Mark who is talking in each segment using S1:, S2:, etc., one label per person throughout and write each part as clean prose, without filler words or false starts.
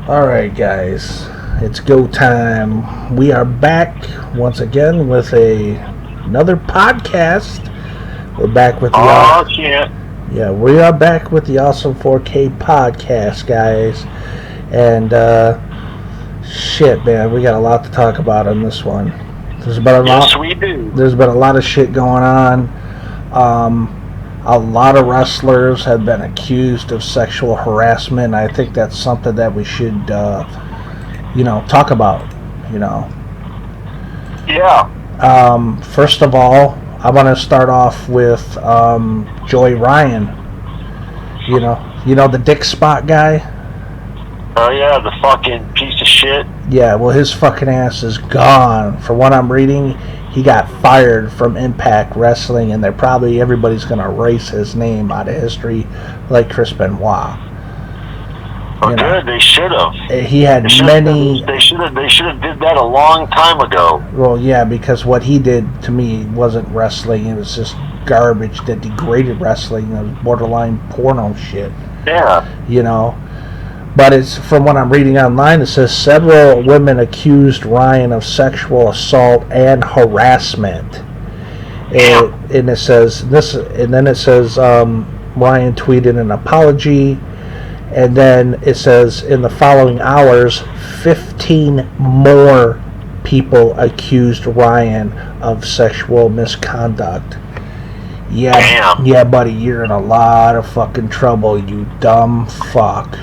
S1: Alright, guys, it's go time. We are back once again with another podcast. We're back with the
S2: shit.
S1: Yeah, we are back with the Awesome 4K podcast, guys. And shit, man, we got a lot to talk about on this one.
S2: Yes, we do.
S1: There's been a lot of shit going on. A lot of wrestlers have been accused of sexual harassment. I think that's something that we should, talk about.
S2: Yeah.
S1: First of all, I want to start off with Joey Ryan. You know the dick spot guy.
S2: Oh yeah, the fucking piece of shit.
S1: Yeah, well, his fucking ass is gone. From what I'm reading, he got fired from Impact Wrestling, and everybody's going to erase his name out of history like Chris Benoit.
S2: Oh, good. They should have.
S1: He had many.
S2: They should have did that a long time ago.
S1: Well, yeah, because what he did to me wasn't wrestling. It was just garbage that degraded wrestling. It was borderline porno shit.
S2: Yeah.
S1: But it's from what I'm reading online. It says several women accused Ryan of sexual assault and harassment. And it says this, and then it says Ryan tweeted an apology, and then it says in the following hours, 15 more people accused Ryan of sexual misconduct. Yeah, buddy, you're in a lot of fucking trouble, you dumb fuck.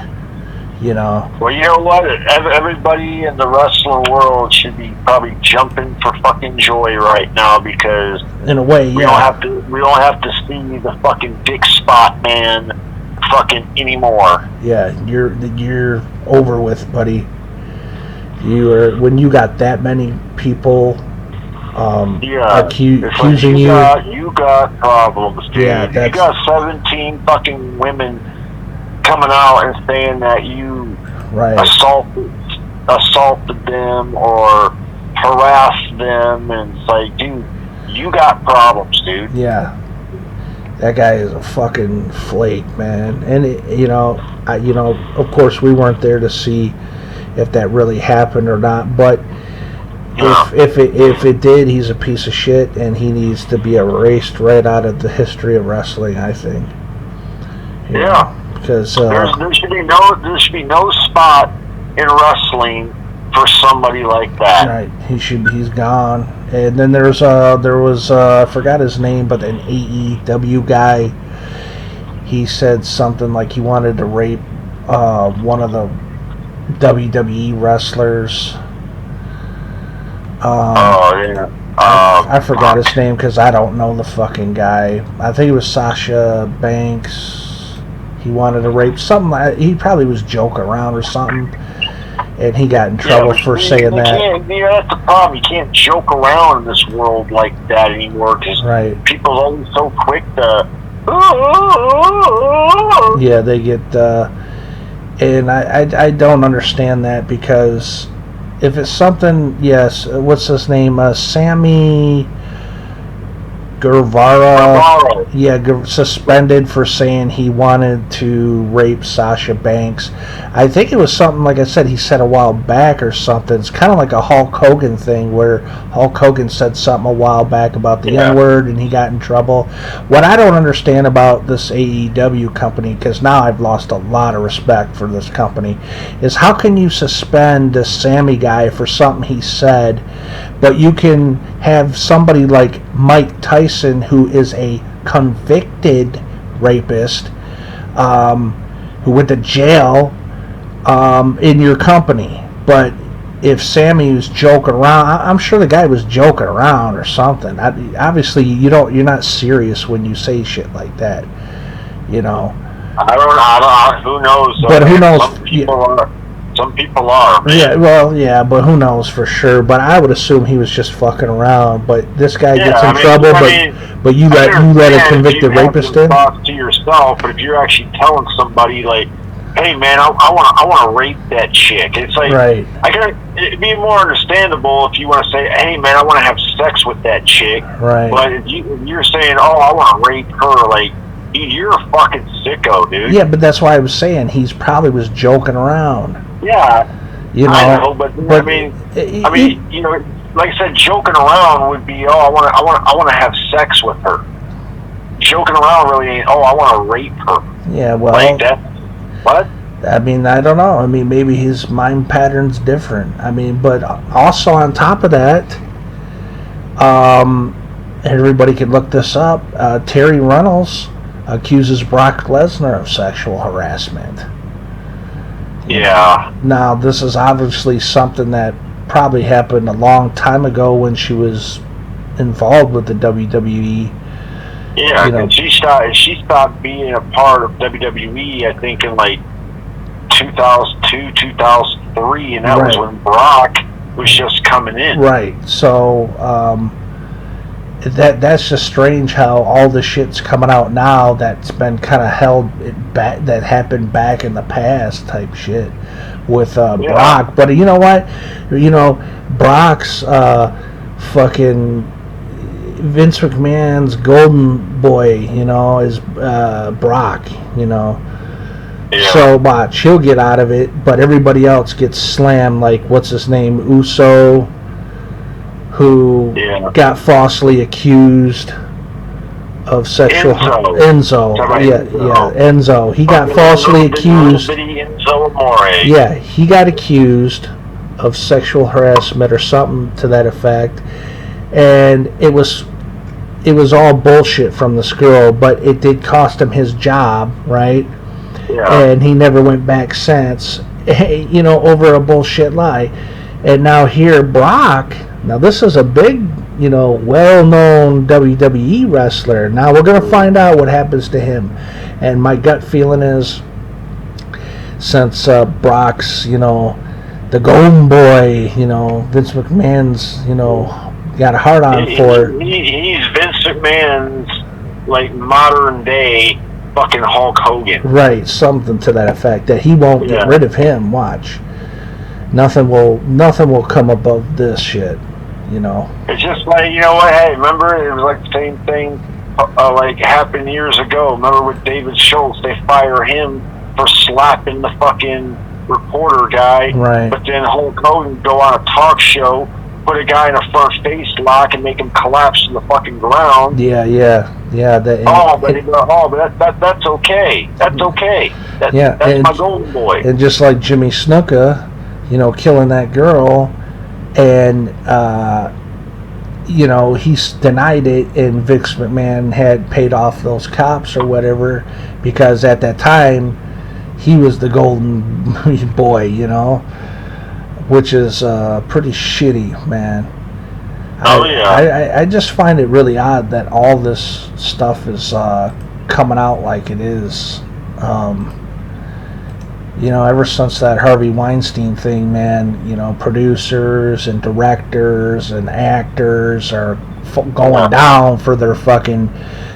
S2: Well, you know what? Everybody in the wrestling world should be probably jumping for fucking joy right now because
S1: in a way,
S2: we don't have to see the fucking dick spot man fucking anymore.
S1: Yeah, you're over with, buddy. When you got that many people accusing you.
S2: You got problems, dude.
S1: Yeah,
S2: you got 17 fucking women coming out and saying that you assaulted them or harassed them, and it's like, dude, you got problems, dude.
S1: Yeah, that guy is a fucking flake, man. And of course, we weren't there to see if that really happened or not. But if it did, he's a piece of shit, and he needs to be erased right out of the history of wrestling, I think. Because
S2: there should be no spot in wrestling for somebody like that.
S1: Right, he's gone. And then there was I forgot his name, but an AEW guy. He said something like he wanted to rape one of the WWE wrestlers. I forgot his name because I don't know the fucking guy. I think it was Sasha Banks. He wanted to rape something. He probably was joking around or something, and he got in trouble for saying that.
S2: That's the problem. You can't joke around in this world like that anymore because people are always so quick to.
S1: Yeah, they get. And I don't understand that because if it's something, yes, what's his name? Sammy Guevara, suspended for saying he wanted to rape Sasha Banks. I think it was something, like I said, he said a while back or something. It's kind of like a Hulk Hogan thing where Hulk Hogan said something a while back about the N-word and he got in trouble. What I don't understand about this AEW company, because now I've lost a lot of respect for this company, is how can you suspend this Sammy guy for something he said, but you can have somebody like Mike Tyson, who is a convicted rapist, who went to jail, in your company. But if Sammy was joking around, I'm sure the guy was joking around or something. Obviously, you're not serious when you say shit like that.
S2: I don't know. Who knows?
S1: But who knows?
S2: Some people are. Man.
S1: Yeah, well, yeah, but who knows for sure? But I would assume he was just fucking around. But this guy gets in trouble. But you let a convicted rapist in.
S2: To yourself, but if you're actually telling somebody like, "Hey, man, I want to rape that chick," it's like, it'd be more understandable if you want to say, "Hey, man, I want to have sex with that chick."
S1: Right.
S2: But if you're saying, "Oh, I want to rape her," like, You're a fucking sicko, dude.
S1: Yeah, but that's why I was saying he's probably was joking around.
S2: Yeah.
S1: You know,
S2: I know, but I mean, you know, like I said, joking around would be, I want to have sex with her. Joking around really ain't, I want to rape her.
S1: Yeah, well,
S2: like that. What?
S1: I mean, I don't know. I mean, maybe his mind pattern's different. I mean, but also on top of that, everybody can look this up. Terry Runnels accuses Brock Lesnar of sexual harassment.
S2: Yeah.
S1: Now, this is obviously something that probably happened a long time ago when she was involved with the WWE.
S2: Yeah, and she stopped being a part of WWE, I think, in like 2002, 2003, and that was when Brock was just coming in.
S1: Right. So, that's just strange how all the shit's coming out now that's been kind of held back, that happened back in the past type shit with Brock. But you know what? You know, Brock's fucking Vince McMahon's golden boy, you know, is Brock, you know. Yeah. So watch, he'll get out of it, but everybody else gets slammed, like, what's his name, Uso, who got falsely accused of sexual... Enzo. Enzo. He got falsely accused...
S2: Enzo Amore.
S1: Yeah, he got accused of sexual harassment or something to that effect, and it was all bullshit from this girl, but it did cost him his job, right? Yeah. And he never went back since, you know, over a bullshit lie. And now here, Brock, now this is a big, you know, well-known WWE wrestler. Now we're going to find out what happens to him. And my gut feeling is, since Brock's, you know, the golden boy, you know, Vince McMahon's, you know, got a hard on for...
S2: He's Vince McMahon's, like, modern day fucking Hulk Hogan.
S1: Right, something to that effect, that he won't get rid of him. Watch. Nothing will come above this shit, you know.
S2: It's just like, you know what, hey, remember, it was like the same thing like happened years ago. Remember with David Schultz, they fire him for slapping the fucking reporter guy.
S1: Right.
S2: But then Hulk Hogan go on a talk show, put a guy in a front face lock and make him collapse to the fucking ground.
S1: Yeah.
S2: But that's okay. That's okay. That's my golden boy.
S1: And just like Jimmy Snuka, you know, killing that girl, and you know, he's denied it, and Vince McMahon had paid off those cops or whatever, because at that time he was the golden boy, you know, which is pretty shitty, man. I just find it really odd that all this stuff is coming out like it is. You know, ever since that Harvey Weinstein thing, man, you know, producers and directors and actors are going down for their fucking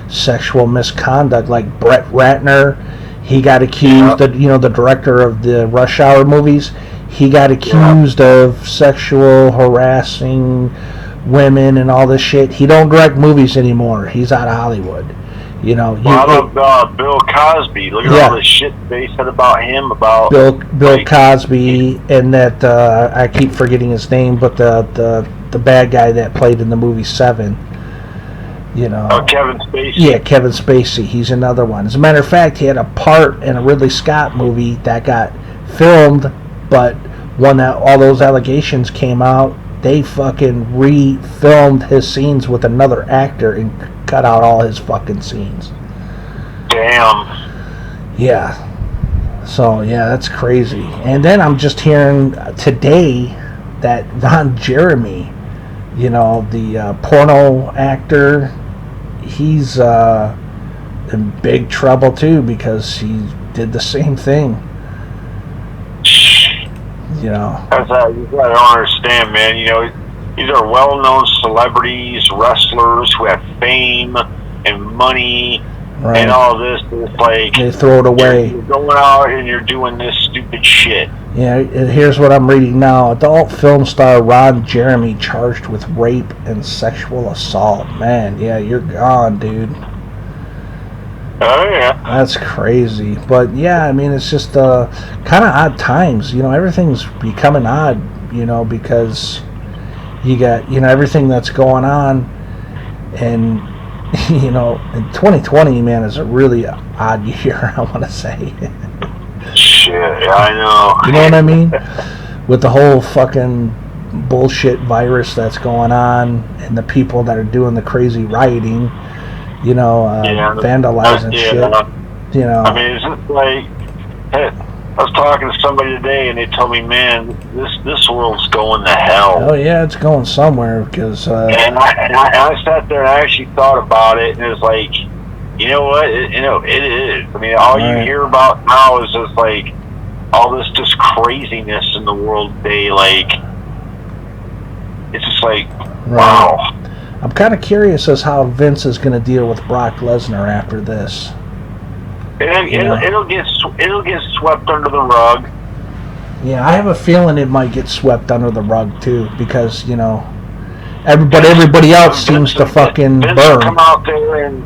S1: sexual misconduct. Like Brett Ratner, he got accused, the director of the Rush Hour movies, he got accused of sexual harassing women and all this shit. He don't direct movies anymore. He's out of Hollywood. You know,
S2: Bill Cosby. Look at all the shit they said about him. About
S1: Bill Cosby, and that I keep forgetting his name, but the bad guy that played in the movie Seven. You know.
S2: Oh, Kevin Spacey.
S1: Yeah, Kevin Spacey. He's another one. As a matter of fact, he had a part in a Ridley Scott movie that got filmed, but when all those allegations came out, they fucking re-filmed his scenes with another actor and cut out all his fucking scenes.
S2: Damn.
S1: Yeah. So, yeah, that's crazy. And then I'm just hearing today that Ron Jeremy, you know, the porno actor, he's in big trouble too, because he did the same thing. You know,
S2: I don't understand, man. You know, these are well-known celebrities, wrestlers who have fame and money and all this. It's like
S1: they throw it away.
S2: You're going out and you're doing this stupid shit.
S1: Yeah, here's what I'm reading now. Adult film star Ron Jeremy charged with rape and sexual assault. Man, yeah, you're gone, dude.
S2: Oh yeah.
S1: That's crazy. But yeah, I mean, it's just kind of odd times. Everything's becoming odd. Because you got everything that's going on, and in 2020, man, is a really odd year. I want to say.
S2: Shit, yeah, I know.
S1: You know what I mean? With the whole fucking bullshit virus that's going on, and the people that are doing the crazy rioting, vandalizing shit.
S2: I mean, it's just like, hey, I was talking to somebody today, and they told me, man, this world's going to hell.
S1: Oh yeah, it's going somewhere because.
S2: And I sat there and I actually thought about it, and it was like, you know what? It is. I mean, all you hear about now is just like all this just craziness in the world today. Like, it's just like, wow.
S1: I'm kind of curious as how Vince is going to deal with Brock Lesnar after this.
S2: It'll get swept under the rug.
S1: Yeah, I have a feeling it might get swept under the rug too, because everybody else seems to fucking
S2: Vince
S1: burn.
S2: Will come out there and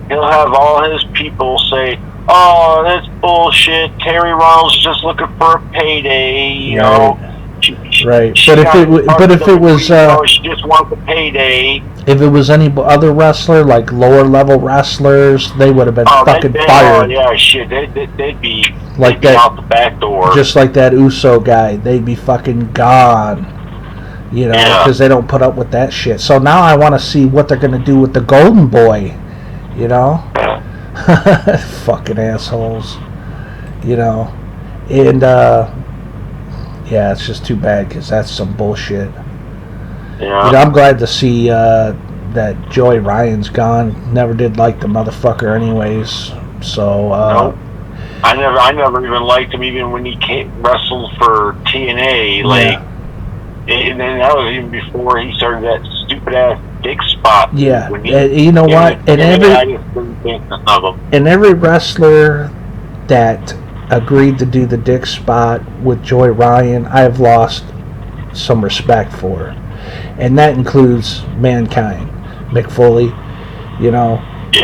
S2: he'll have all his people say, "Oh, that's bullshit. Terry Rollins is just looking for a payday." You know.
S1: Right, but if it was
S2: she just wants a payday.
S1: If it was any other wrestler, like lower level wrestlers, they would have been fucking fired.
S2: Oh yeah, shit, they'd be
S1: that
S2: out the back door.
S1: Just like that Uso guy, they'd be fucking gone. Because they don't put up with that shit. So now I want to see what they're gonna do with the Golden Boy. Fucking assholes. And. Yeah, it's just too bad because that's some bullshit.
S2: Yeah.
S1: I'm glad to see that Joey Ryan's gone. Never did like the motherfucker, anyways. So.
S2: Nope. I never even liked him, even when he wrestled for TNA. Like, and then that was even before he started that stupid ass dick spot.
S1: Yeah. You know what? And every wrestler that agreed to do the dick spot with Joey Ryan, I have lost some respect for, and that includes Mankind, Mick Foley.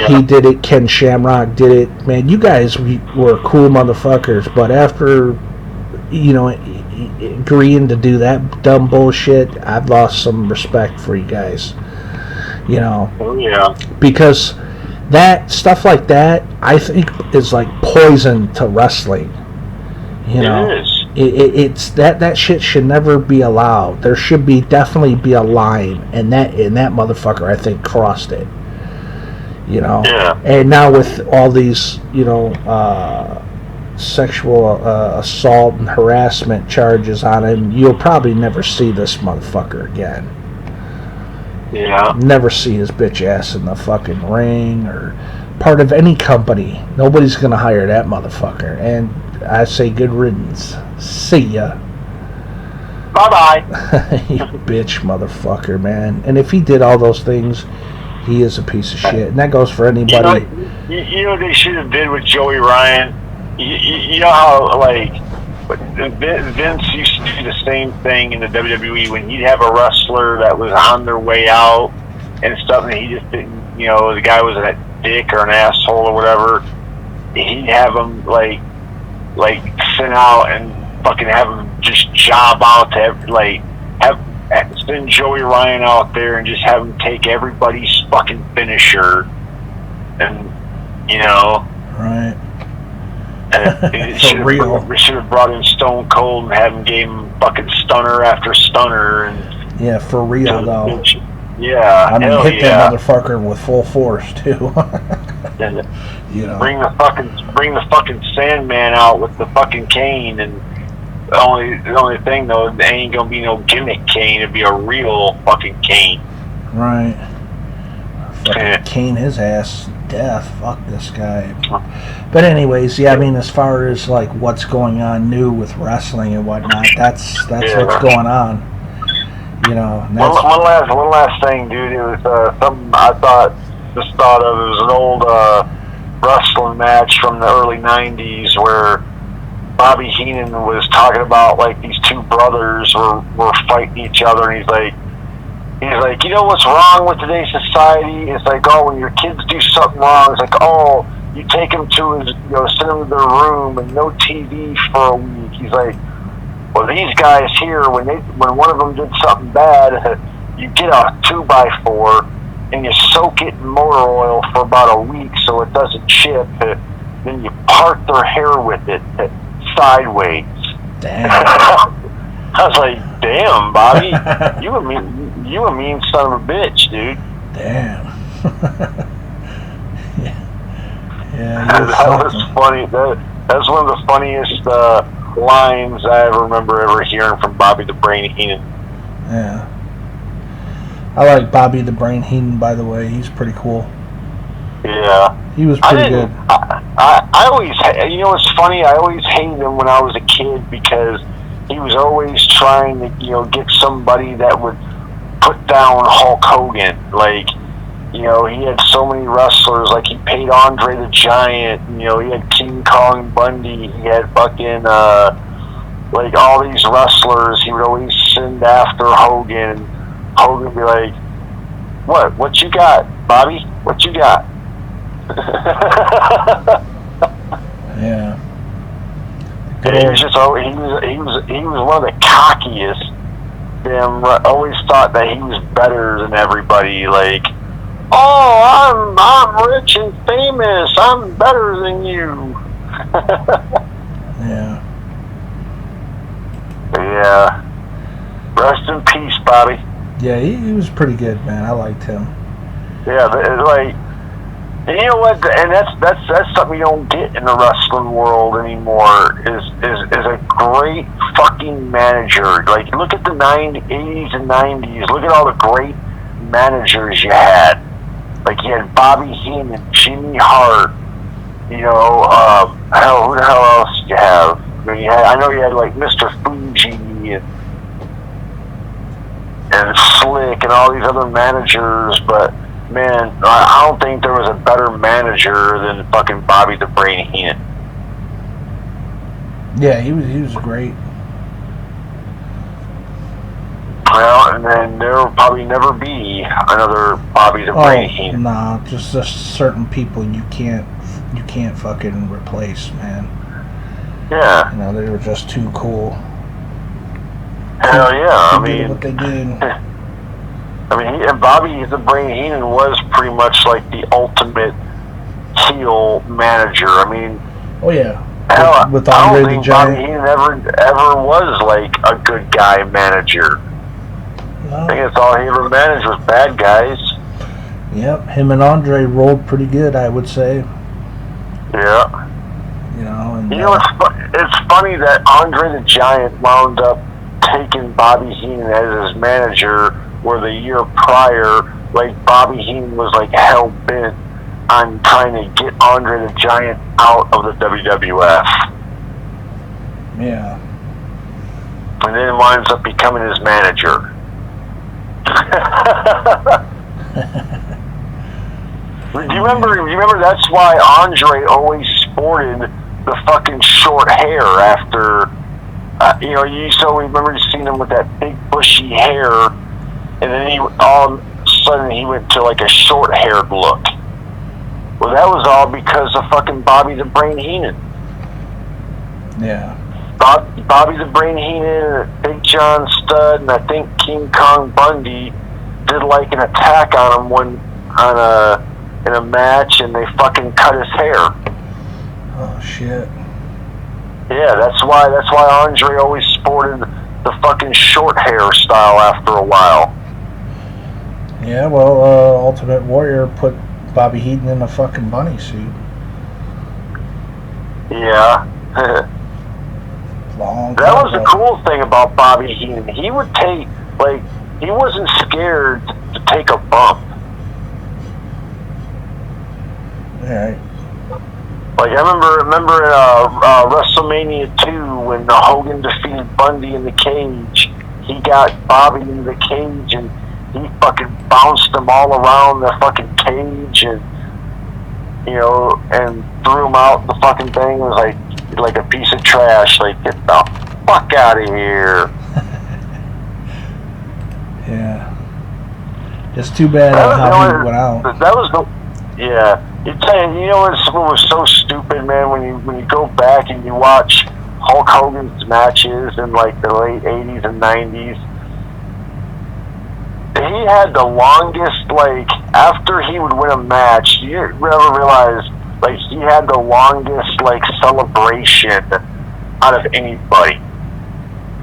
S1: He did it. Ken Shamrock did it. Man, you guys were cool motherfuckers, but after agreeing to do that dumb bullshit, I've lost some respect for you guys.
S2: Oh yeah.
S1: Because that stuff like that, I think, is like poison to wrestling.
S2: It is.
S1: It's that shit should never be allowed. There should definitely be a line, and that motherfucker, I think, crossed it.
S2: Yeah.
S1: And now with all these, sexual assault and harassment charges on him, you'll probably never see this motherfucker again.
S2: Yeah.
S1: Never see his bitch ass in the fucking ring or part of any company. Nobody's gonna hire that motherfucker. And I say good riddance. See ya.
S2: Bye-bye.
S1: You bitch motherfucker, man. And if he did all those things, he is a piece of shit. And that goes for anybody.
S2: You know what they should have did with Joey Ryan? You know how, like, Vince used to do the same thing in the WWE when he'd have a wrestler that was on their way out and stuff, and he just didn't, the guy was a dick or an asshole or whatever. He'd have him like send out and fucking have him just job out to send Joey Ryan out there and just have him take everybody's fucking finisher, and
S1: right.
S2: We should have brought in Stone Cold and had him give him fucking stunner after stunner. And
S1: yeah, for real though.
S2: Yeah,
S1: I mean, hit that motherfucker with full force too.
S2: And, bring the fucking Sandman out with the fucking cane, and the only thing though, it ain't gonna be no gimmick cane. It'd be a real fucking cane.
S1: Right. Fucking cane his ass. Death. Fuck this guy. But anyways, yeah, I mean, as far as like what's going on new with wrestling and whatnot, that's what's going on. And that's
S2: one last thing, dude. It was something I thought of. It was an old wrestling match from the early '90s where Bobby Heenan was talking about like these two brothers were fighting each other, and he's like, you know what's wrong with today's society? It's like, oh, when your kids do something wrong, it's like, oh, you take him to his, send him to their room and no TV for a week. He's like, well, these guys here, when one of them did something bad, you get a 2x4 and you soak it in motor oil for about a week so it doesn't chip. Then you part their hair with it sideways.
S1: Damn.
S2: I was like, damn, Bobby, you a mean son of a bitch, dude.
S1: Damn. Yeah,
S2: that was funny. That's one of the funniest lines I remember ever hearing from Bobby the Brain Heenan.
S1: Yeah. I like Bobby the Brain Heenan, by the way. He's pretty cool.
S2: Yeah.
S1: He was pretty good.
S2: I always, it's funny, I always hated him when I was a kid because he was always trying to, get somebody that would put down Hulk Hogan. Like, he had so many wrestlers. Like, he paid Andre the Giant. He had King Kong Bundy. He had fucking, like, all these wrestlers. He would always send after Hogan. Hogan would be like, what you got, Bobby? What you got?
S1: Yeah.
S2: He was just, he was one of the cockiest. Always thought that he was better than everybody. Like, oh, I'm rich and famous. I'm better than you.
S1: Yeah.
S2: Yeah. Rest in peace, Bobby.
S1: Yeah, he was pretty good, man. I liked him.
S2: Yeah, but like, and you know what? And that's something you don't get in the wrestling world anymore. Is a great fucking manager. Like, look at the 80s and 90s. Look at all the great managers you had. Like, you had Bobby Heenan, Jimmy Hart. Who the hell else did you have? I know you had like Mr. Fuji and Slick and all these other managers, but man, I don't think there was a better manager than fucking Bobby the Brain Heenan.
S1: Yeah, he was great.
S2: Well, and then there will probably never be another Bobby the Brain Heenan.
S1: Nah, just certain people you can't fucking replace, man.
S2: Yeah.
S1: They were just too cool.
S2: Hell yeah!
S1: They did what they did.
S2: And Bobby the Brain Heenan was pretty much like the ultimate heel manager.
S1: Oh yeah.
S2: Hell,
S1: with
S2: I
S1: Andre
S2: don't
S1: the
S2: think
S1: Giant.
S2: Bobby Heenan ever was like a good guy manager.
S1: No.
S2: I think that's all he ever managed was bad guys.
S1: Yep, him and Andre rolled pretty good, I would say.
S2: Yeah.
S1: And
S2: it's funny that Andre the Giant wound up taking Bobby Heenan as his manager, where the year prior, like, Bobby Heenan was like hell bent on trying to get Andre the Giant out of the WWF.
S1: Yeah.
S2: And then winds up becoming his manager. Do you remember that's why Andre always sported the fucking short hair after, remember seeing him with that big bushy hair, and then all of a sudden he went to like a short haired look. Well, that was all because of fucking Bobby the Brain Heenan.
S1: Yeah.
S2: Bobby the Brain Heenan, Big John Studd, and I think King Kong Bundy did like an attack on him in a match, and they fucking cut his hair.
S1: Oh shit.
S2: Yeah, that's why Andre always sported the fucking short hairstyle after a while.
S1: Yeah, well, Ultimate Warrior put Bobby Heenan in a fucking bunny suit.
S2: Yeah. That was the cool thing about Bobby Heenan. He would he wasn't scared to take a bump.
S1: Alright.
S2: Like, I remember WrestleMania 2 when Hogan defeated Bundy in the cage. He got Bobby in the cage and he fucking bounced him all around the fucking cage and threw him out the fucking thing. It was like a piece of trash. Like, get the fuck out of here.
S1: Yeah. It's too bad how he went out.
S2: That was You know what was so stupid, man? When you go back and you watch Hulk Hogan's matches in like the late '80s and '90s, he had the longest, like, after he would win a match, you ever realize, like, he had the longest, like, celebration out of anybody.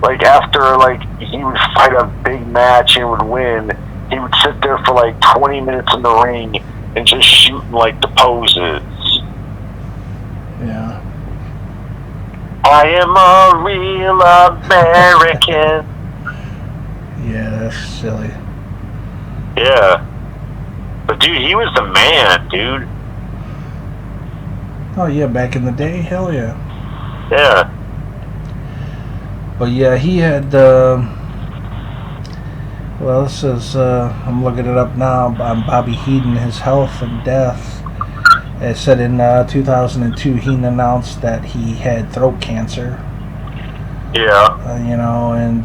S2: Like, after, like, he would fight a big match and would win, he would sit there for, like, 20 minutes in the ring and just shooting, like, the poses.
S1: Yeah.
S2: I am a real American.
S1: Yeah, that's silly.
S2: Yeah. But, dude, he was the man, dude.
S1: Oh, yeah, back in the day? Hell yeah.
S2: Yeah.
S1: But, yeah, he had, well, this is, I'm looking it up now, on Bobby Heenan, his health and death. It said in 2002, Heenan announced that he had throat cancer.
S2: Yeah.
S1: You know, and,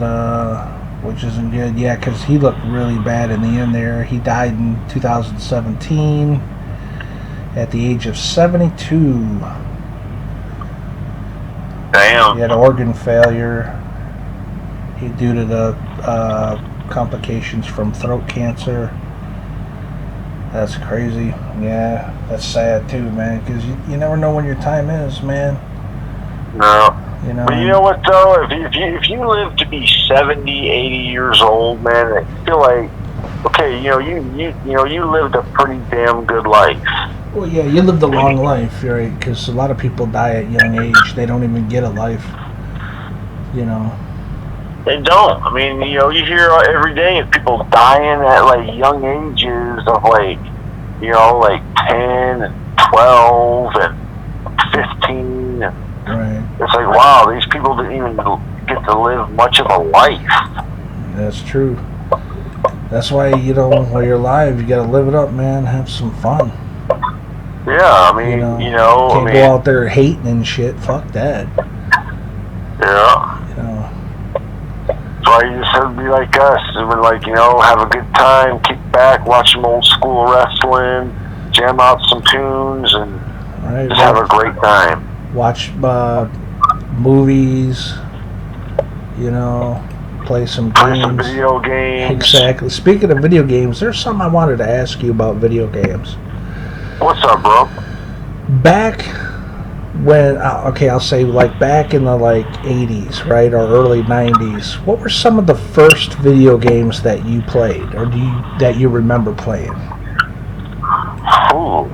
S1: which isn't good. Yeah, because he looked really bad in the end there. He died in 2017 at the age of 72.
S2: Damn.
S1: He had organ failure due to the complications from throat cancer. That's crazy. Yeah, that's sad too, man, because you never know when your time is, man.
S2: No.
S1: You know,
S2: but you know what, though? If you live to be 70, 80 years old, man, I feel like, okay, you lived a pretty damn good life.
S1: Well, yeah, you lived a long life, right? Because a lot of people die at young age. They don't even get a life, you know.
S2: They don't. I mean, you hear every day of people dying at, like, young ages of, like, like 10 and 12 and 15 and
S1: right.
S2: It's like, wow, these people didn't even get to live much of a life.
S1: That's true. That's why, while you're alive, you gotta live it up, man. Have some fun.
S2: Yeah, I mean,
S1: can't go out there hating and shit. Fuck that.
S2: Yeah. That's why you just have to be like us. And like, have a good time, kick back, watch some old school wrestling, jam out some tunes, and just have a great time.
S1: Watch movies, play some games.
S2: Play some video games.
S1: Exactly. Speaking of video games, there's something I wanted to ask you about video games.
S2: What's up, bro?
S1: Back when, I'll say like back in the 80s, right, or early 90s, what were some of the first video games that you played, or that you remember playing?
S2: Ooh,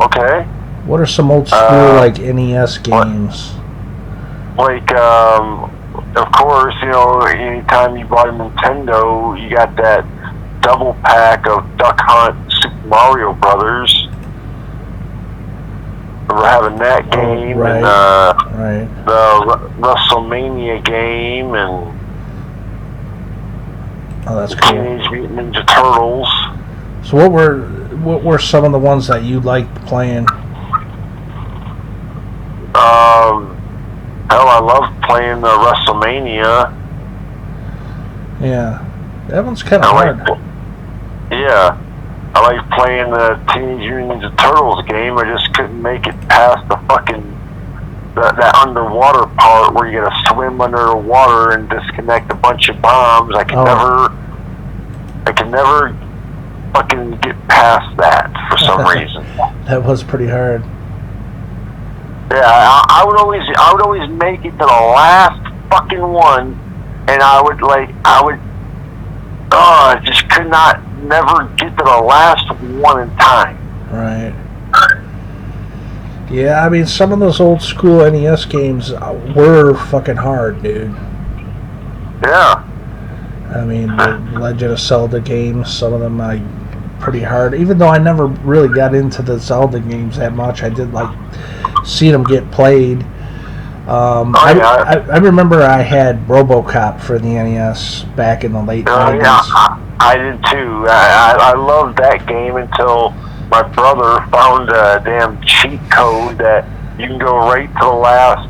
S2: okay.
S1: What are some old school NES games?
S2: Like, of course, anytime you bought a Nintendo, you got that double pack of Duck Hunt, Super Mario Brothers. Remember having that game, and the WrestleMania game, and
S1: that's cool.
S2: Teenage Mutant Ninja Turtles.
S1: So what were some of the ones that you liked playing?
S2: Hell, I love playing the WrestleMania.
S1: Yeah, that one's kind of hard.
S2: Yeah, I like playing the Teenage Mutant Ninja Turtles game. I just couldn't make it past the that underwater part where you gotta swim under the water and disconnect a bunch of bombs. I could never fucking get past that for some reason.
S1: That was pretty hard.
S2: Yeah, I would always make it to the last fucking one, and I just could never get to the last one in time.
S1: Right. Yeah, I mean, some of those old school NES games were fucking hard, dude.
S2: Yeah.
S1: I mean, the Legend of Zelda games, some of them pretty hard. Even though I never really got into the Zelda games that much, I did see them get played. I remember I had RoboCop for the NES back in the late 90s.
S2: Yeah, I did too. I loved that game until my brother found a damn cheat code that you can go right to the last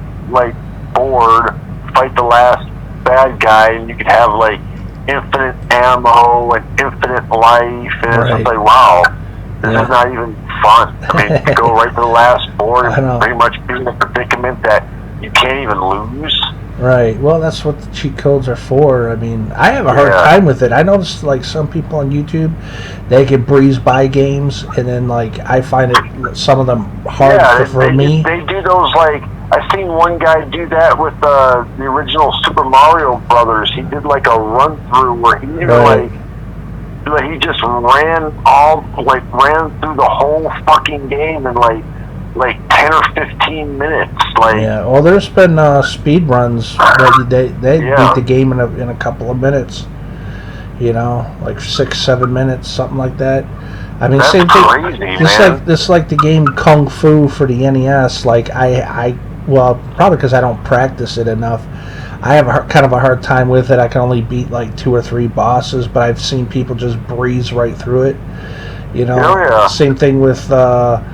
S2: board, fight the last bad guy, and you could have infinite ammo and infinite life, and it's just wow, this is not even fun. I mean, you go right to the last board and pretty much be in a predicament that you can't even lose.
S1: Right. Well, that's what the cheat codes are for. I mean, I have a hard time with it. I noticed, like, some people on YouTube, they can breeze by games, and then, like, I find it, some of them hard for me.
S2: They do those, like, I've seen one guy do that with the original Super Mario Brothers. He did, like, a run-through where he, he just ran through the whole fucking game in, like 10 or 15 minutes. Like,
S1: yeah, well, there's been speed runs that they beat the game in a couple of minutes. You know, like 6-7 minutes, something like that. I mean,
S2: that's
S1: same thing.
S2: Crazy,
S1: Just like the game Kung Fu for the NES. Like well, probably because I don't practice it enough. I have kind of a hard time with it. I can only beat like 2 or 3 bosses, but I've seen people just breeze right through it. You know, same thing with Altered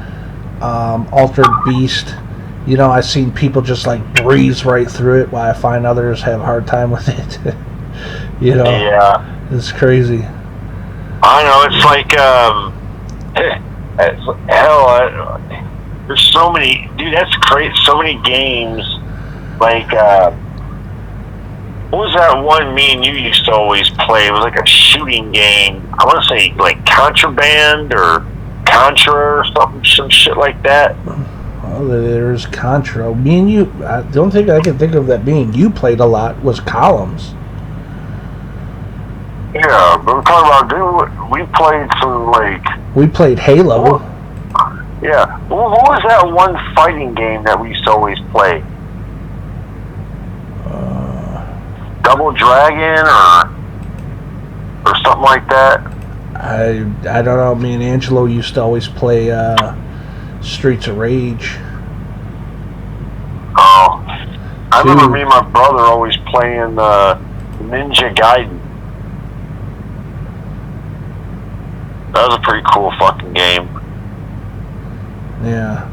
S1: Beast. You know, I've seen people just like breeze right through it, while I find others have a hard time with it. You know, it's crazy.
S2: I know, it's like hell. There's so many, dude. That's crazy. So many games. Like, what was that one me and you used to always play? It was like a shooting game. I want to say like Contraband or Contra or some shit like that.
S1: Well, there's Contra. Me and you, I don't think I can think of that. Me and you played a lot was Columns.
S2: Yeah, but we're talking about, dude, we played some, like...
S1: We played Halo.
S2: Yeah. What was that one fighting game that we used to always play? Double Dragon or something like that?
S1: I don't know. Me and Angelo used to always play Streets of Rage.
S2: Oh. I remember me and my brother always playing Ninja Gaiden. That was a pretty cool fucking game.
S1: Yeah.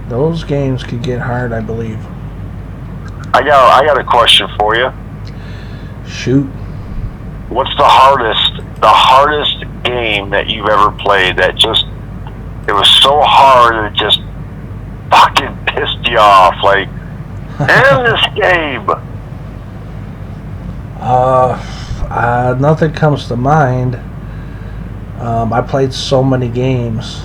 S1: Those games could get hard, I believe.
S2: I got a question for you.
S1: Shoot.
S2: What's the hardest game that you've ever played that just, it was so hard that it just fucking pissed you off? Like, end this game.
S1: Nothing comes to mind. I played so many games.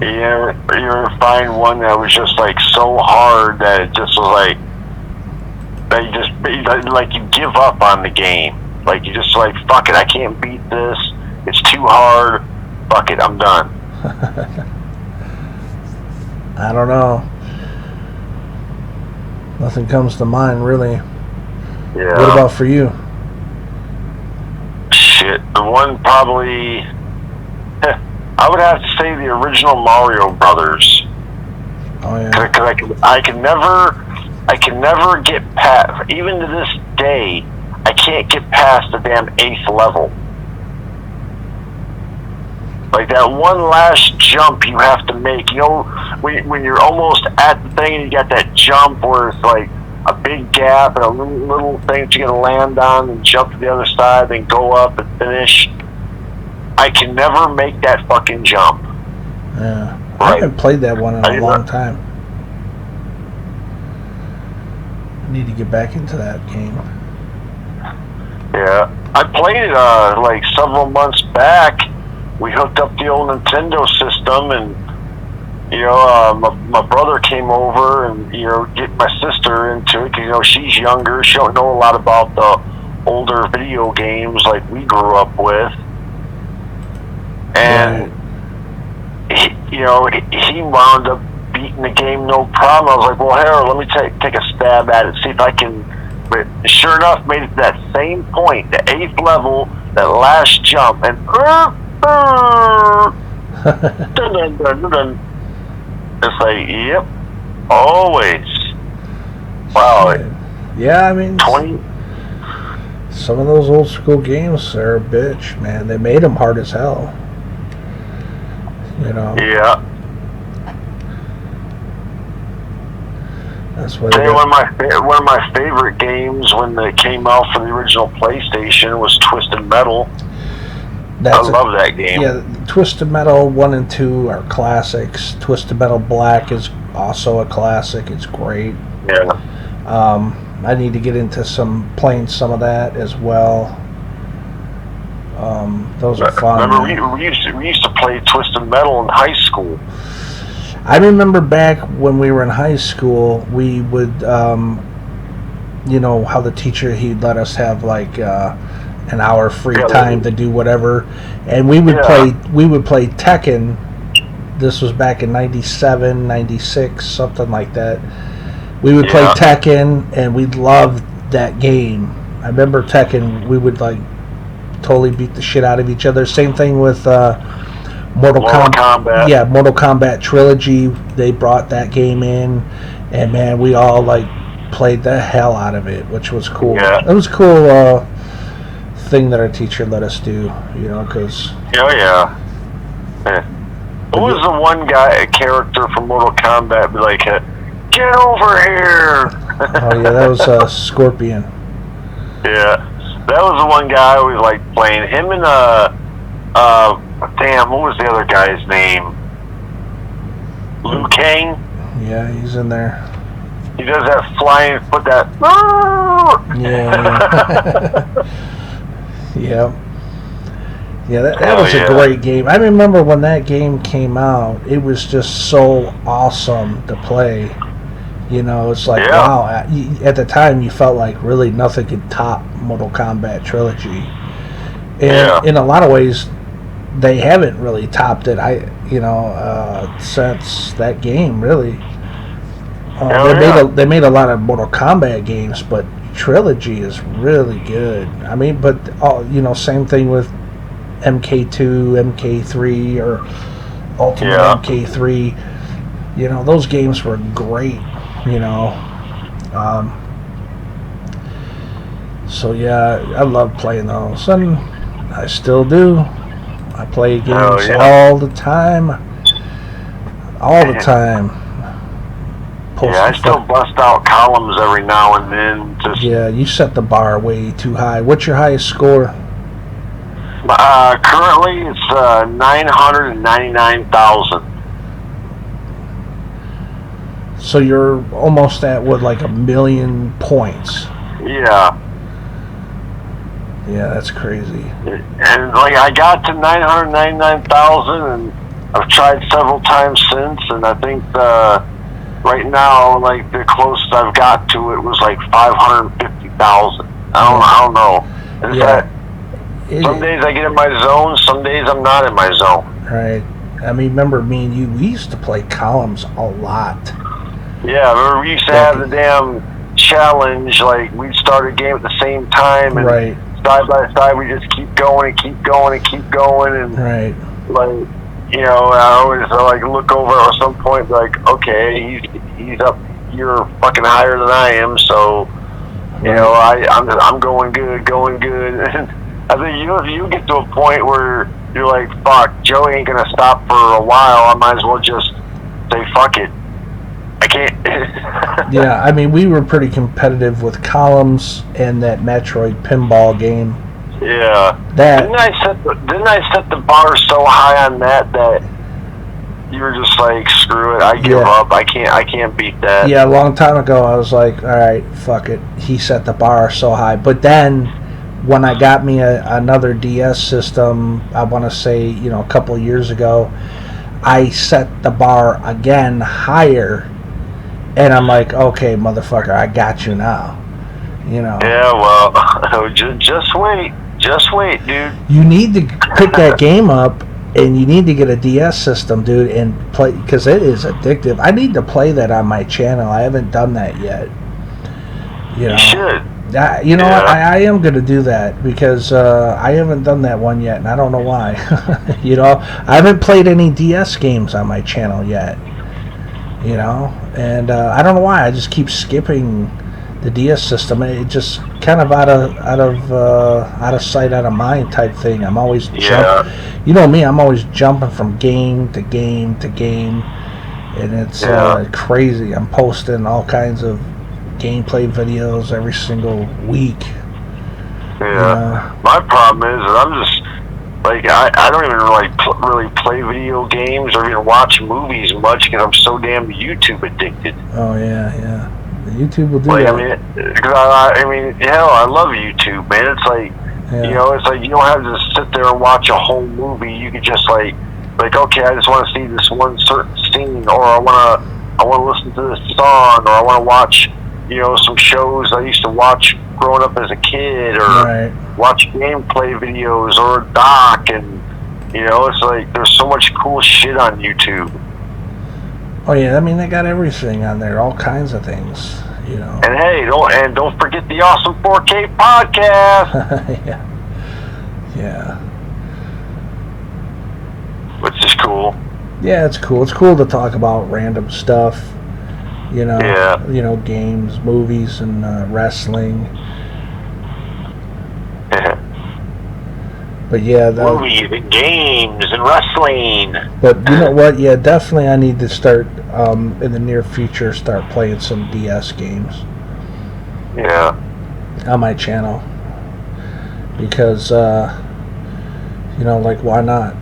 S2: You ever find one that was just like so hard that it just was like that you give up on the game? Like, you just like, fuck it, I can't beat this. It's too hard. Fuck it, I'm done.
S1: I don't know. Nothing comes to mind, really.
S2: Yeah.
S1: What about for you?
S2: Shit, the one probably... I would have to say the original Mario Brothers.
S1: Oh, yeah.
S2: Because I can never get past... Even to this day, I can't get past the damn 8th level. Like, that one last jump you have to make. You know, when you're almost at the thing and you got that jump where it's like a big gap and a little thing that you're going to land on and jump to the other side, then go up and finish. I can never make that fucking jump.
S1: Yeah. I haven't played that one in a long time. I need to get back into that game.
S2: Yeah. I played it like several months back. We hooked up the old Nintendo system, and you know, my brother came over and, you know, get my sister into it, because, you know, she's younger. She don't know a lot about the older video games like we grew up with. And he wound up beating the game no problem. I was like, well, Harold, let me take a stab at it, see if I can. But sure enough, made it to that same point, the 8th level, that last jump, and dun, dun, dun, dun, dun. It's like, yep, always. Wow.
S1: Yeah, I mean,
S2: 20.
S1: Some of those old school games are a bitch, man. They made them hard as hell. You know.
S2: Yeah.
S1: That's why.
S2: One of my favorite games when they came out for the original PlayStation was Twisted Metal. I love that game.
S1: Yeah, Twisted Metal 1 and 2 are classics. Twisted Metal Black is also a classic. It's great.
S2: Yeah.
S1: I need to get into playing some of that as well. Those are fun.
S2: Remember, we used to play Twisted Metal in high school.
S1: I remember back when we were in high school, we would, you know, how the teacher, he'd let us have like an hour free time to do whatever, and we would play Tekken. This was back in 97, 96, something like that. We would play Tekken, and we loved that game. I remember Tekken, we would like totally beat the shit out of each other. Same thing with Mortal Kombat. Yeah, Mortal Kombat Trilogy. They brought that game in, and man, we all like played the hell out of it, which was cool.
S2: Yeah.
S1: It was cool thing that our teacher let us do, you know, because.
S2: Oh yeah. Who was the one character from Mortal Kombat? Be like, get over here!
S1: Oh yeah, that was Scorpion.
S2: Yeah, that was the one guy I always liked playing. Him and damn, what was the other guy's name? Liu Kang.
S1: Yeah, he's in there.
S2: He does that flying foot. That.
S1: Yeah. Yeah. Yeah, that was a great game. I remember when that game came out, it was just so awesome to play. You know, it's like, wow. At the time, you felt like really nothing could top Mortal Kombat Trilogy. And in a lot of ways, they haven't really topped it. Since that game, really. They made a lot of Mortal Kombat games, but Trilogy is really good. I mean, but same thing with MK2, MK3, or Ultimate MK3. You know, those games were great. You know, so yeah, I love playing those, and I still do. I play games all the time. All the time.
S2: I still bust out columns every now and then.
S1: Yeah, you set the bar way too high. What's your highest score?
S2: Currently, it's 999,000.
S1: So you're almost at like 1 million points.
S2: Yeah.
S1: Yeah, that's crazy.
S2: And like I got to 999,000, and I've tried several times since, and I think right now, like the closest I've got to it was like 550,000. I don't know. Some days I get in my zone, some days I'm not in my zone.
S1: Right. I mean, remember me and you, we used to play columns a lot.
S2: Yeah, remember we used to have the damn challenge, like we'd start a game at the same time, and side by side we just keep going and keep going and keep going, and like, you know, I always like look over at some point, like, okay, he's up here fucking higher than I am, so you know, I'm going good. I think you get to a point where you're like, fuck, Joey ain't gonna stop for a while. I might as well just say fuck it. I can't.
S1: Yeah, I mean, we were pretty competitive with columns and that Metroid pinball game.
S2: Yeah. Didn't I set the bar so high on that you were just like, screw it, I give up. I can't beat that. Yeah,
S1: a long time ago I was like, all right, fuck it. He set the bar so high. But then when I got me another DS system, I want to say, you know, a couple of years ago, I set the bar again higher. And I'm like, okay, motherfucker, I got you now. You know.
S2: Yeah, well, just wait, dude.
S1: You need to pick that game up, and you need to get a DS system, dude, and play, because it is addictive. I need to play that on my channel. I haven't done that yet.
S2: You should.
S1: You know what? I am going to do that, because I haven't done that one yet, and I don't know why. You know, I haven't played any DS games on my channel yet. You know, and I don't know why. I just keep skipping the DS system. It just kind of out of sight, out of mind type thing. I'm always you know me. I'm always jumping from game to game to game, and it's crazy. I'm posting all kinds of gameplay videos every single week.
S2: Yeah. My problem is that Like, I don't even really play video games or even watch movies much because I'm so damn YouTube addicted.
S1: Oh yeah. The YouTube will do
S2: like,
S1: that.
S2: I mean, hell, I love YouTube, man. It's like, you know, it's like you don't have to sit there and watch a whole movie. You can just like, okay, I just want to see this one certain scene, or I want to listen to this song, or I want to watch, you know, some shows I used to watch growing up as a kid, or watch gameplay videos, or a doc, and you know, it's like there's so much cool shit on YouTube.
S1: Oh yeah, I mean they got everything on there, all kinds of things, you know.
S2: And hey, don't forget the awesome 4K podcast.
S1: Yeah.
S2: Which is cool.
S1: Yeah, it's cool. It's cool to talk about random stuff, you know.
S2: Yeah.
S1: You know, games, movies, and wrestling. But yeah,
S2: movies and games and wrestling.
S1: But you know what? Yeah, definitely. I need to start in the near future. Start playing some DS games.
S2: Yeah.
S1: On my channel, because you know, like, why not?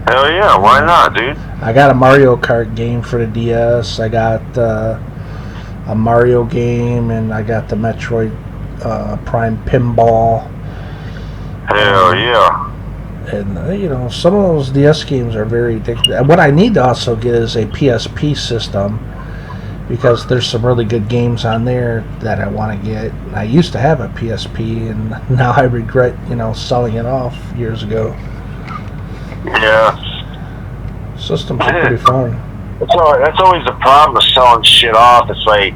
S2: Hell yeah, why not, dude?
S1: I got a Mario Kart game for the DS. I got a Mario game, and I got the Metroid Prime Pinball.
S2: Hell yeah.
S1: And you know, some of those DS games are very addictive. What I need to also get is a PSP system, because there's some really good games on there that I want to get. I used to have a PSP, and now I regret, you know, selling it off years ago.
S2: Yeah.
S1: Systems are pretty fun.
S2: That's always the problem with selling shit off. It's like,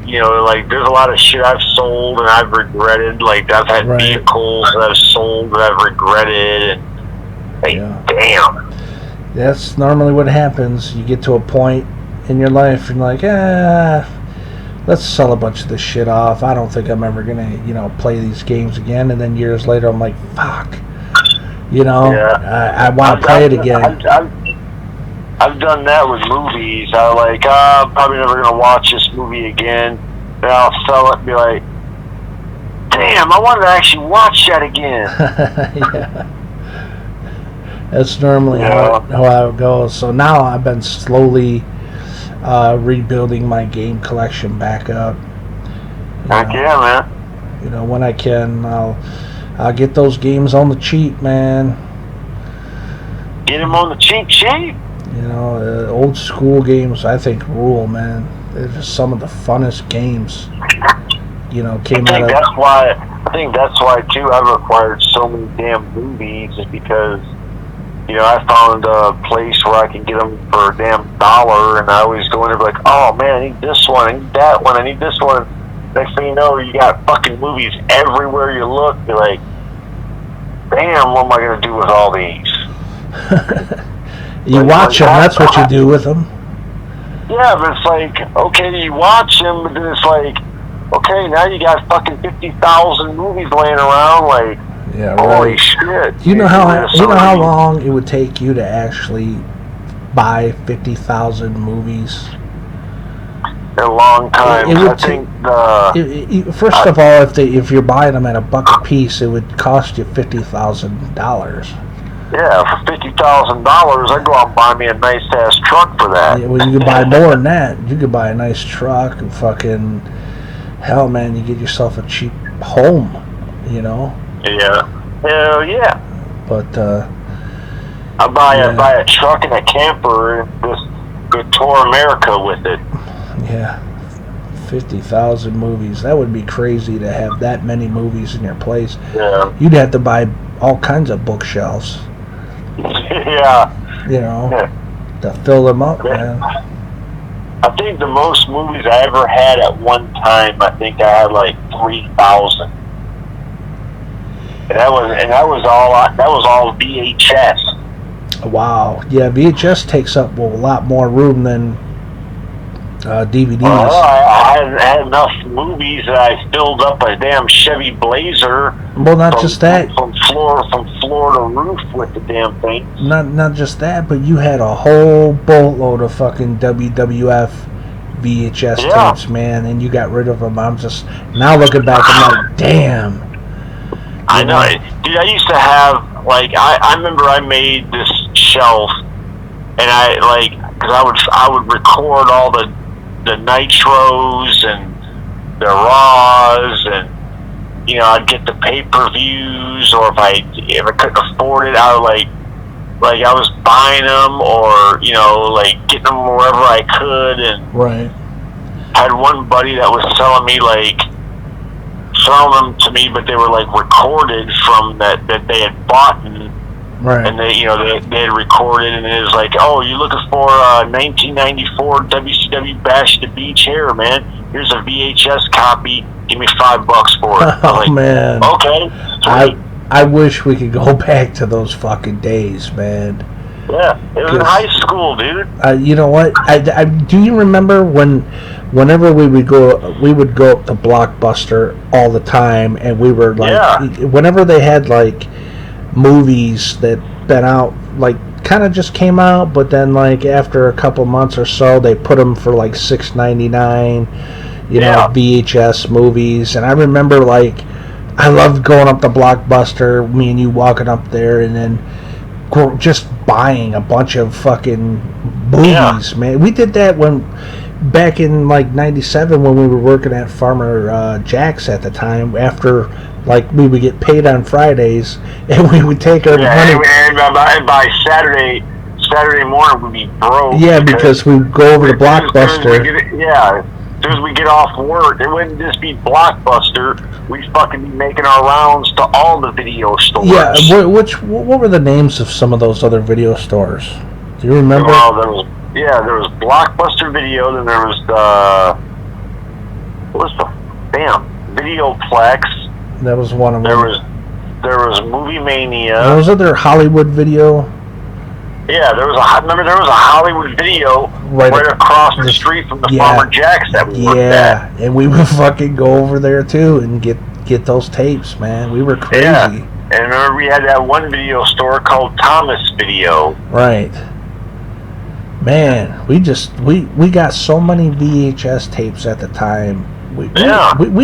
S2: you know, like, there's a lot of shit I've sold and I've regretted. Like, I've had vehicles that I've sold that I've regretted. And, like, damn.
S1: That's normally what happens. You get to a point in your life and like, let's sell a bunch of this shit off. I don't think I'm ever going to, you know, play these games again. And then years later, I'm like, fuck. You know, I want to play it again.
S2: I've done that with movies. I'm like, I'm probably never going to watch this movie again. And I'll sell it and be like, damn, I wanted to actually watch that again.
S1: Yeah. That's normally how it goes. So now I've been slowly rebuilding my game collection back up.
S2: Heck yeah, man.
S1: You know, when I can, I'll get those games on the cheap, man.
S2: Get them on the cheap.
S1: You know, old school games, I think, rule, man. They're just some of the funnest games. You know, I
S2: think that's why too I've acquired so many damn movies, is because, you know, I found a place where I can get them for a damn $1, and I always go in there like, oh man, I need this one, I need that one, I need this one. Next thing you know, you got fucking movies everywhere you look. You're like, damn, what am I going to do with all these?
S1: You watch them, that's what you do with them.
S2: Yeah, but it's like, okay, you watch them, but then it's like, okay, now you got fucking 50,000 movies laying around, like,
S1: yeah,
S2: holy shit.
S1: You know how long it would take you to actually buy 50,000 movies?
S2: A long time.
S1: First of all, if you're buying them at $1 a piece, it would cost you $50,000.
S2: Yeah, for $50,000, I'd go out and buy me a nice ass truck for that.
S1: Yeah, well, you could buy more than that. You could buy a nice truck and fucking hell, man, you get yourself a cheap home. You know.
S2: Yeah. Hell yeah.
S1: But
S2: I buy a truck and a camper and just go tour America with it.
S1: Yeah, 50,000 movies. That would be crazy to have that many movies in your place.
S2: Yeah.
S1: You'd have to buy all kinds of bookshelves.
S2: Yeah.
S1: You know, to fill them up, man.
S2: I think the most movies I ever had at one time, I think I had like 3,000. And that was all VHS.
S1: Wow. Yeah, VHS takes up a lot more room than DVDs.
S2: Well, I had enough movies that I filled up a damn Chevy Blazer.
S1: Well, not just that.
S2: From floor to roof with the damn thing.
S1: Not just that, but you had a whole boatload of fucking WWF VHS tapes, man, and you got rid of them. I'm just now looking back, I'm like, damn.
S2: I know, Dude, I used to have, like, I remember I made this shelf, and because I would record all the Nitros and the Raws, and, you know, I'd get the pay-per-views, or if I couldn't afford it, I would, like I was buying them, or, you know, like, getting them wherever I could, and
S1: right.
S2: I had one buddy that was selling them to me, but they were, like, recorded from that they had bought,
S1: right.
S2: And they had recorded, and it was like, oh, you're looking for 1994 WCW Bash the Beach here, man. Here's a VHS copy. Give me $5 for it.
S1: Oh,
S2: like,
S1: man.
S2: Okay.
S1: I wish we could go back to those fucking days, man.
S2: Yeah, it was in high school, dude.
S1: You know what? I do you remember whenever we would go up to Blockbuster all the time, and we were like, whenever they had like movies that been out, like kind of just came out, but then like after a couple months or so, they put them for like $6.99. You know, VHS movies, and I remember like I loved going up to Blockbuster, me and you walking up there, and then just buying a bunch of fucking movies, man. We did that back in like '97 when we were working at Farmer Jack's at the time. After like we would get paid on Fridays, and we would take our money.
S2: And by Saturday morning we'd be broke.
S1: Yeah, because we would go over to Blockbuster.
S2: As soon as we get off work, it wouldn't just be Blockbuster. We'd fucking be making our rounds to all the video stores.
S1: Yeah, what were the names of some of those other video stores? Do you remember?
S2: Well, there was Blockbuster Video, then there was Videoplex.
S1: That was one of them.
S2: There was Movie Mania.
S1: Was there Hollywood Video?
S2: Yeah, there was a Hollywood Video right across the street from the Farmer Jack's that we worked at.
S1: And we would fucking go over there too and get those tapes, man. We were crazy.
S2: Yeah, and remember we had that one video store called Thomas Video.
S1: Right. Man, we got so many VHS tapes at the time. We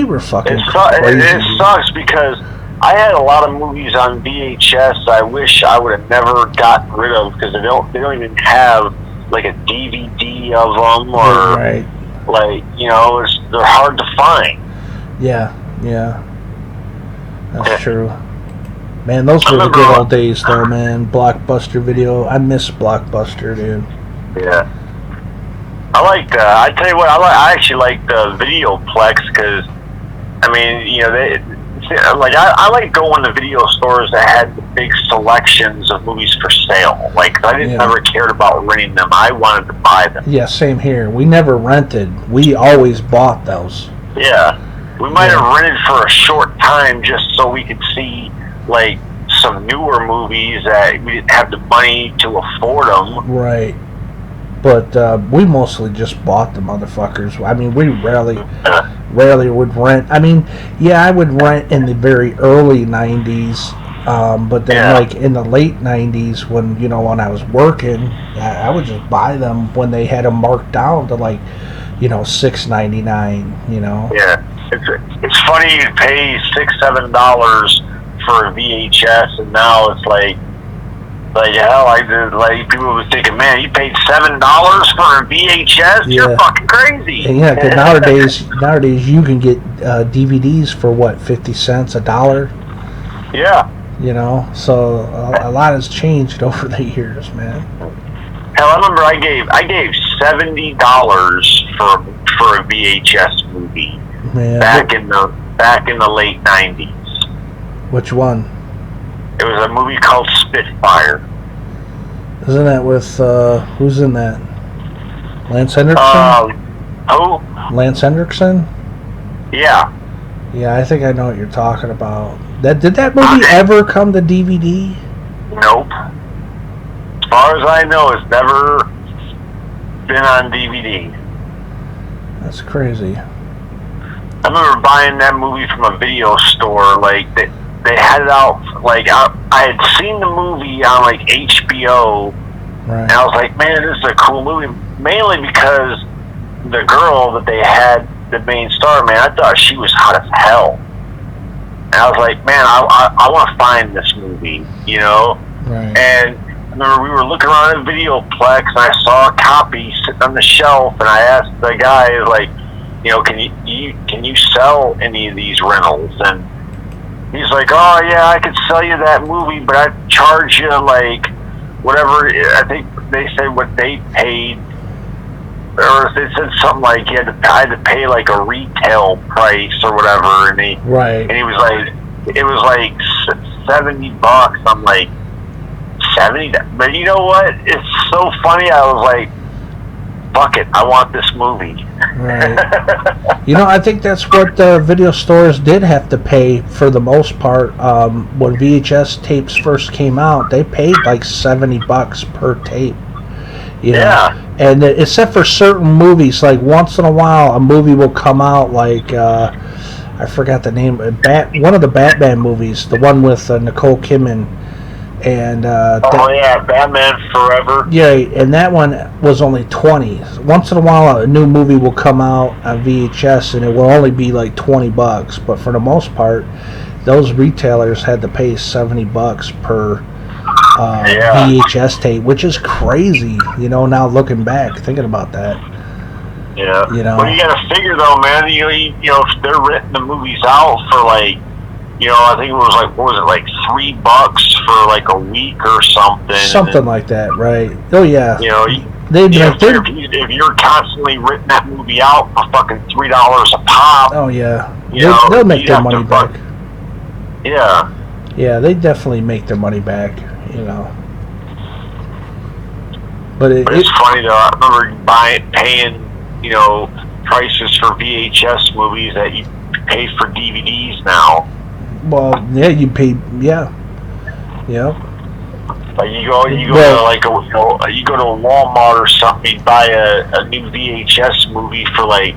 S1: were fucking crazy.
S2: It sucks because I had a lot of movies on VHS I wish I would have never gotten rid of, because they don't even have like a DVD of them, or like, you know, they're hard to find.
S1: Yeah, that's true. Man, those were the good old days though, man. Blockbuster Video. I miss Blockbuster, dude.
S2: Yeah. I tell you what, I actually like the Videoplex, because I mean, you know, I like going to video stores that had the big selections of movies for sale. Like, I never cared about renting them. I wanted to buy them.
S1: Yeah, same here. We never rented. We always bought those.
S2: Yeah. We might have rented for a short time just so we could see, like, some newer movies that we didn't have the money to afford them.
S1: Right. But we mostly just bought the motherfuckers. I mean, we rarely would rent. I mean, I would rent in the very early 90s, but then like in the late 90s when I was working, I would just buy them when they had them marked down to like, $6.99,
S2: Yeah. It's funny you pay $6-7 for a VHS, and now it's like hell, people were thinking, man, you paid $7 for a VHS? You're fucking crazy.
S1: And because nowadays you can get DVDs for what, 50 cents, $1?
S2: Yeah.
S1: So a lot has changed over the years, man.
S2: Hell, I remember I gave $70 for a VHS movie, man, back in the late 90s.
S1: Which one?
S2: It was a movie called Spitfire.
S1: Isn't that with, who's in that? Lance Henriksen?
S2: Who?
S1: Lance Henriksen?
S2: Yeah.
S1: Yeah, I think I know what you're talking about. Did that movie ever come to DVD?
S2: Nope. As far as I know, it's never been on DVD.
S1: That's crazy.
S2: I remember buying that movie from a video store, like, they had it out, like, I had seen the movie on, like, HBO, and I was like, man, this is a cool movie, mainly because the girl that they had, the main star, man, I thought she was hot as hell. And I was like, man, I want to find this movie, you know?
S1: Right.
S2: And I remember we were looking around at Videoplex, and I saw a copy sitting on the shelf, and I asked the guy, like, you know, can you sell any of these rentals? And he's like, oh yeah, I could sell you that movie, but I'd charge you like whatever. I think they said what they paid, or they said something like I had to pay like a retail price or whatever. And he was like, it was like $70. I'm like, 70? But you know what? It's so funny. I was like, fuck it, I want this movie.
S1: Right. You know, I think that's what video stores did have to pay for the most part. When VHS tapes first came out, they paid like $70 per tape. You know?
S2: Yeah.
S1: And except for certain movies, like once in a while, a movie will come out like I forgot the name. One of the Batman movies, the one with Nicole Kidman. And
S2: Batman Forever.
S1: Yeah, and that one was only 20. Once in a while, a new movie will come out on VHS, and it will only be like $20. But for the most part, those retailers had to pay $70 per VHS tape, which is crazy. You know, now looking back, thinking about that.
S2: Yeah.
S1: You know.
S2: Well, you got to figure though, man. You know, if they're renting the movies out for like, you know, I think it was like, what was it, like $3 for like a week or something?
S1: Something like that, right? Oh yeah.
S2: You know, if you're constantly renting that movie out for fucking $3 a pop.
S1: Oh yeah.
S2: They'll
S1: make their money back.
S2: Yeah.
S1: Yeah, they definitely make their money back. You know. But
S2: it's funny though. I remember paying, you know, prices for VHS movies that you pay for DVDs now.
S1: Well, yeah, you pay, yeah.
S2: Like you go to like you go to a Walmart or something, you buy a new VHS movie for like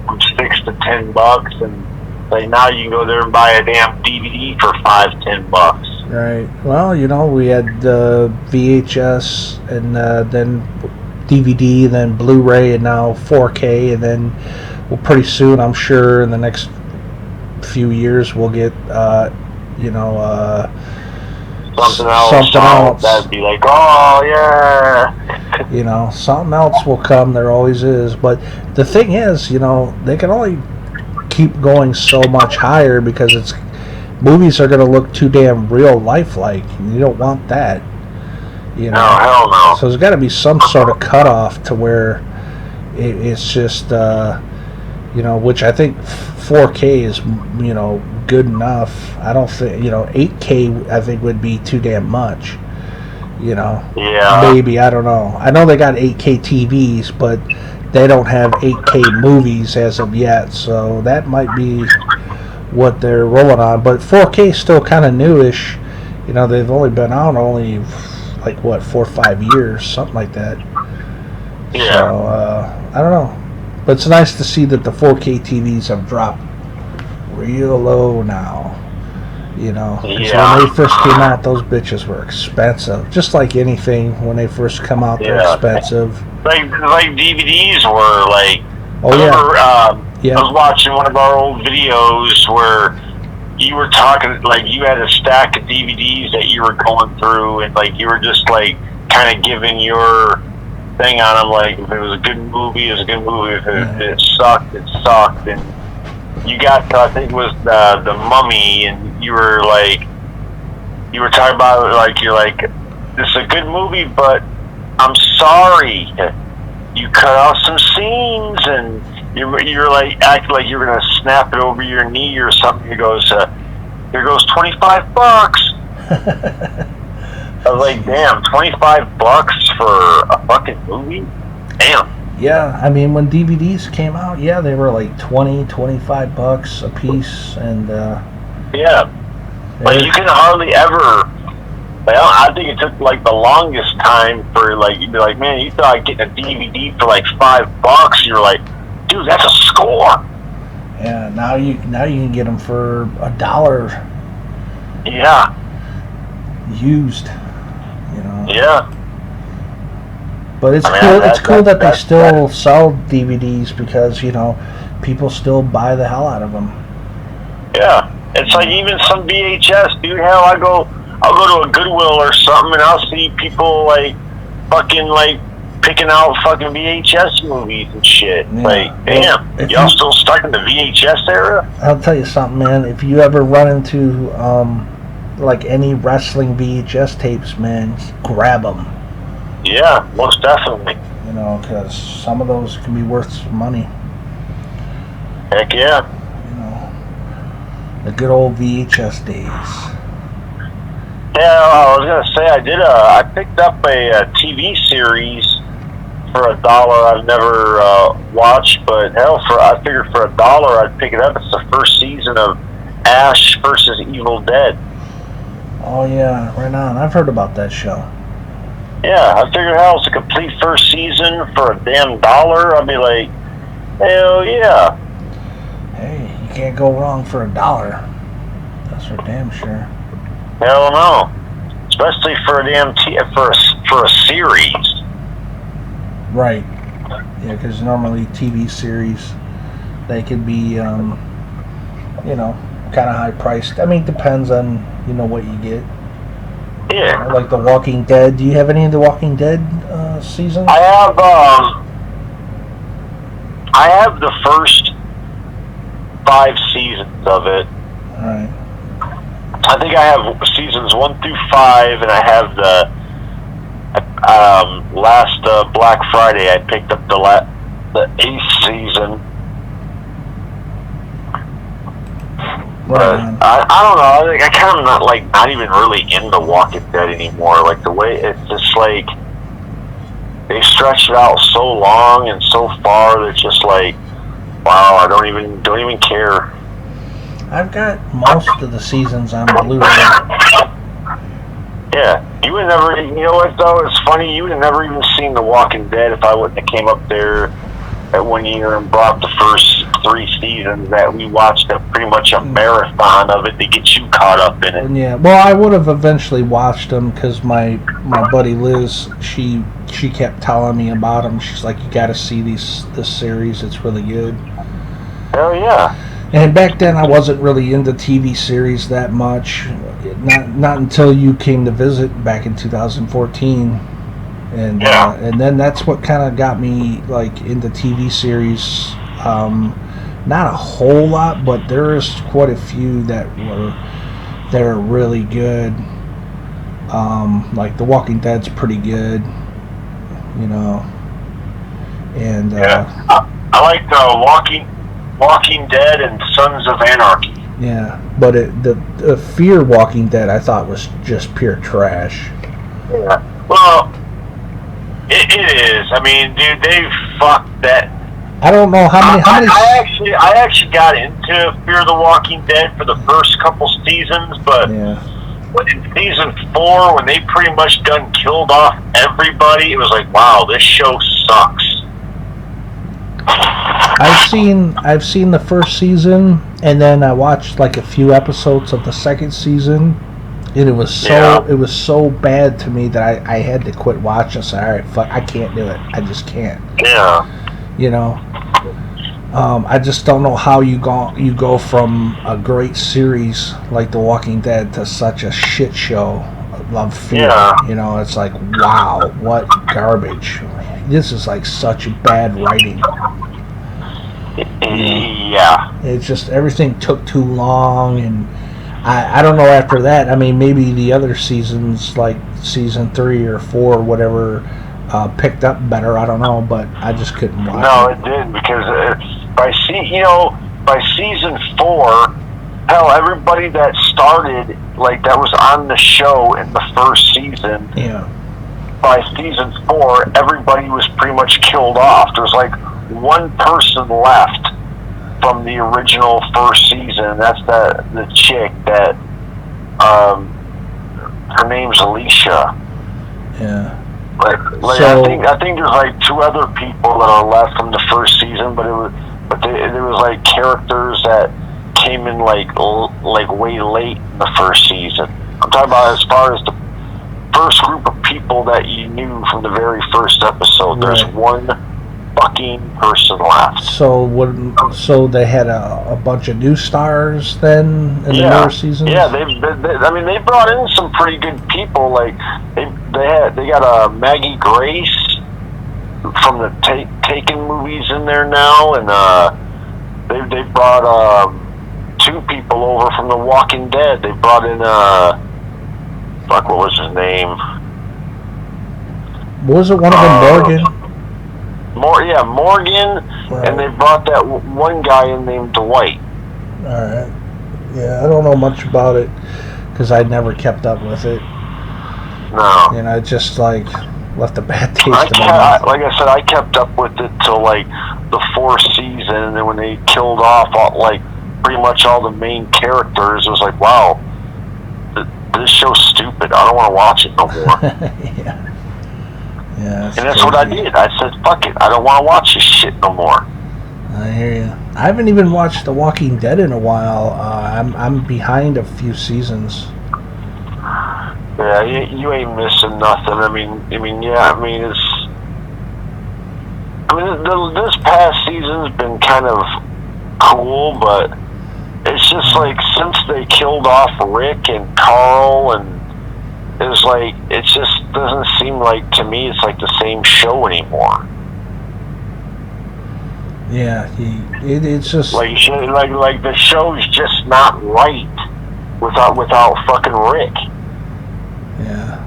S2: from $6 to $10, and like now you can go there and buy a damn DVD for $5-10.
S1: Right. Well, you know, we had VHS and then DVD, then Blu-ray, and now 4K, and then pretty soon, I'm sure, in the next few years we'll get
S2: something else. That'd be like, oh yeah.
S1: You know, something else will come. There always is. But the thing is, you know, they can only keep going so much higher because movies are going to look too damn real lifelike. You don't want that. You know.
S2: No, hell no.
S1: So there's got to be some sort of cutoff to where it's just. You know, which I think 4K is, you know, good enough. I don't think, you know, 8K I think would be too damn much. You know, maybe, I don't know. I know they got 8K TVs, but they don't have 8K movies as of yet, so that might be what they're rolling on. But 4K is still kind of newish. You know, they've only been out like what, 4 or 5 years, something like that.
S2: Yeah.
S1: So I don't know. But it's nice to see that the 4K TVs have dropped real low now. You know, when they first came out, those bitches were expensive. Just like anything, when they first come out, they're expensive.
S2: Like DVDs were like.
S1: Oh
S2: I was watching one of our old videos where you were talking, like you had a stack of DVDs that you were going through, and like you were just like kind of giving your thing on them, like if it was a good movie, it was a good movie. If it sucked, it sucked. And you got to, I think it was the Mummy, and you were talking about it like, you're like, this is a good movie, but I'm sorry, you cut off some scenes, and you're like acting like you're gonna snap it over your knee or something. He goes, here goes $25. I was like, damn, $25 for a fucking movie? Damn.
S1: Yeah, I mean, when DVDs came out, they were like $20-25 a piece, and
S2: but you can hardly ever. Like, I think it took like the longest time for like you'd be like, man, you thought I'd get a DVD for like $5. You're like, dude, that's a score.
S1: Yeah, now you can get them for $1.
S2: Yeah.
S1: Used. You know.
S2: Yeah.
S1: But it's cool. It's cool that they still sell DVDs because, you know, people still buy the hell out of them.
S2: Yeah. It's like even some VHS, dude. Hell, I'll go to a Goodwill or something, and I'll see people like fucking like picking out fucking VHS movies and shit. Yeah. Like, damn, y'all still stuck in the VHS era?
S1: I'll tell you something, man. If you ever run into like any wrestling VHS tapes, man, grab them.
S2: Yeah, most definitely.
S1: You know, because some of those can be worth some money.
S2: Heck yeah.
S1: You know, the good old VHS days.
S2: Yeah, I was gonna say I picked up a TV series for $1. I've never watched, but hell, I figured for $1 I'd pick it up. It's the first season of Ash versus Evil Dead.
S1: Oh yeah, right on. I've heard about that show.
S2: Yeah, I figured, hell, it's a complete first season for a damn $1. I'd be like, hell yeah.
S1: Hey, you can't go wrong for $1. That's for damn sure.
S2: Hell no, especially for a damn for a series.
S1: Right. Yeah, because normally TV series, they can be, you know, kind of high priced. I mean, it depends on, you know, what you get.
S2: Yeah.
S1: Like The Walking Dead. Do you have any of The Walking Dead seasons?
S2: I have the first 5 seasons of it.
S1: All right.
S2: I think I have seasons 1 through 5, and I have the last Black Friday. I picked up the 8th season. But I don't know. I kind of not even really into Walking Dead anymore. Like the way it's just like they stretch it out so long and so far that it's just like, wow, I don't even care.
S1: I've got most of the seasons on Blu-ray.
S2: Yeah, you would never. You know what though? It's funny. You would have never even seen The Walking Dead if I wouldn't have came up there at 1 year and brought the first 3 seasons that we watched pretty much a marathon of it to get you caught up in it.
S1: Yeah, well, I would have eventually watched them because my buddy Liz, she kept telling me about them. She's like, you got to see this series. It's really good.
S2: Hell yeah.
S1: And back then, I wasn't really into TV series that much. Not until you came to visit back in 2014. And
S2: yeah.
S1: And then that's what kind of got me like into TV series. Not a whole lot, but there is quite a few that are really good. Like The Walking Dead's pretty good, you know. And
S2: yeah, I like Walking Dead and Sons of Anarchy.
S1: Yeah, but the Fear Walking Dead I thought was just pure trash.
S2: Yeah. Well, it is. I mean, dude, they fucked that.
S1: I don't know how many.
S2: I actually got into Fear the Walking Dead for the first couple seasons, but in season 4, when they pretty much done killed off everybody, it was like, wow, this show sucks.
S1: I've seen the first season, and then I watched like a few episodes of the second season, and it was so bad to me that I had to quit watching. So all right, fuck, I can't do it. I just can't.
S2: Yeah.
S1: You know, I just don't know how you go from a great series like The Walking Dead to such a shit show. Love Fear.
S2: Yeah.
S1: You know, it's like, wow, what garbage. This is like such bad writing.
S2: Yeah.
S1: It's just everything took too long, and I don't know after that. I mean, maybe the other seasons, like season 3 or 4 or whatever, picked up better. I don't know, but I just couldn't watch it.
S2: No, it didn't, because by season 4, hell, everybody that started, like, that was on the show in the first season.
S1: Yeah.
S2: By season 4, everybody was pretty much killed off. There was like one person left from the original first season. That's the chick that her name's Alicia.
S1: Yeah.
S2: Like so, I think there's like 2 other people that are left from the first season, but there was like characters that came in like way late in the first season. I'm talking about as far as the first group of people that you knew from the very first episode. There's one fucking person left.
S1: So they had a bunch of new stars then in the newer seasons.
S2: Yeah, they brought in some pretty good people. Like they got Maggie Grace from the Taken movies in there now, and they brought 2 people over from The Walking Dead. They brought in what was his name?
S1: Was it one of them, Morgan?
S2: Morgan, right. And they brought that one guy in named Dwight.
S1: All right. Yeah, I don't know much about it because I never kept up with it.
S2: No.
S1: And I just left a bad taste in my mouth.
S2: Like I said, I kept up with it till the 4th season, and then when they killed off pretty much all the main characters, it was like, wow, this show's stupid. I don't want to watch it no more.
S1: Yeah. Yeah,
S2: and that's crazy. What I did. I said, fuck it. I don't want to watch this shit no more.
S1: I hear you. I haven't even watched The Walking Dead in a while. I'm behind a few seasons.
S2: Yeah, you ain't missing nothing. This past season's been kind of cool, but it's just since they killed off Rick and Carl, and it just doesn't seem like, to me, it's like the same show anymore.
S1: Yeah, it's just
S2: like the show's just not right without fucking Rick.
S1: Yeah.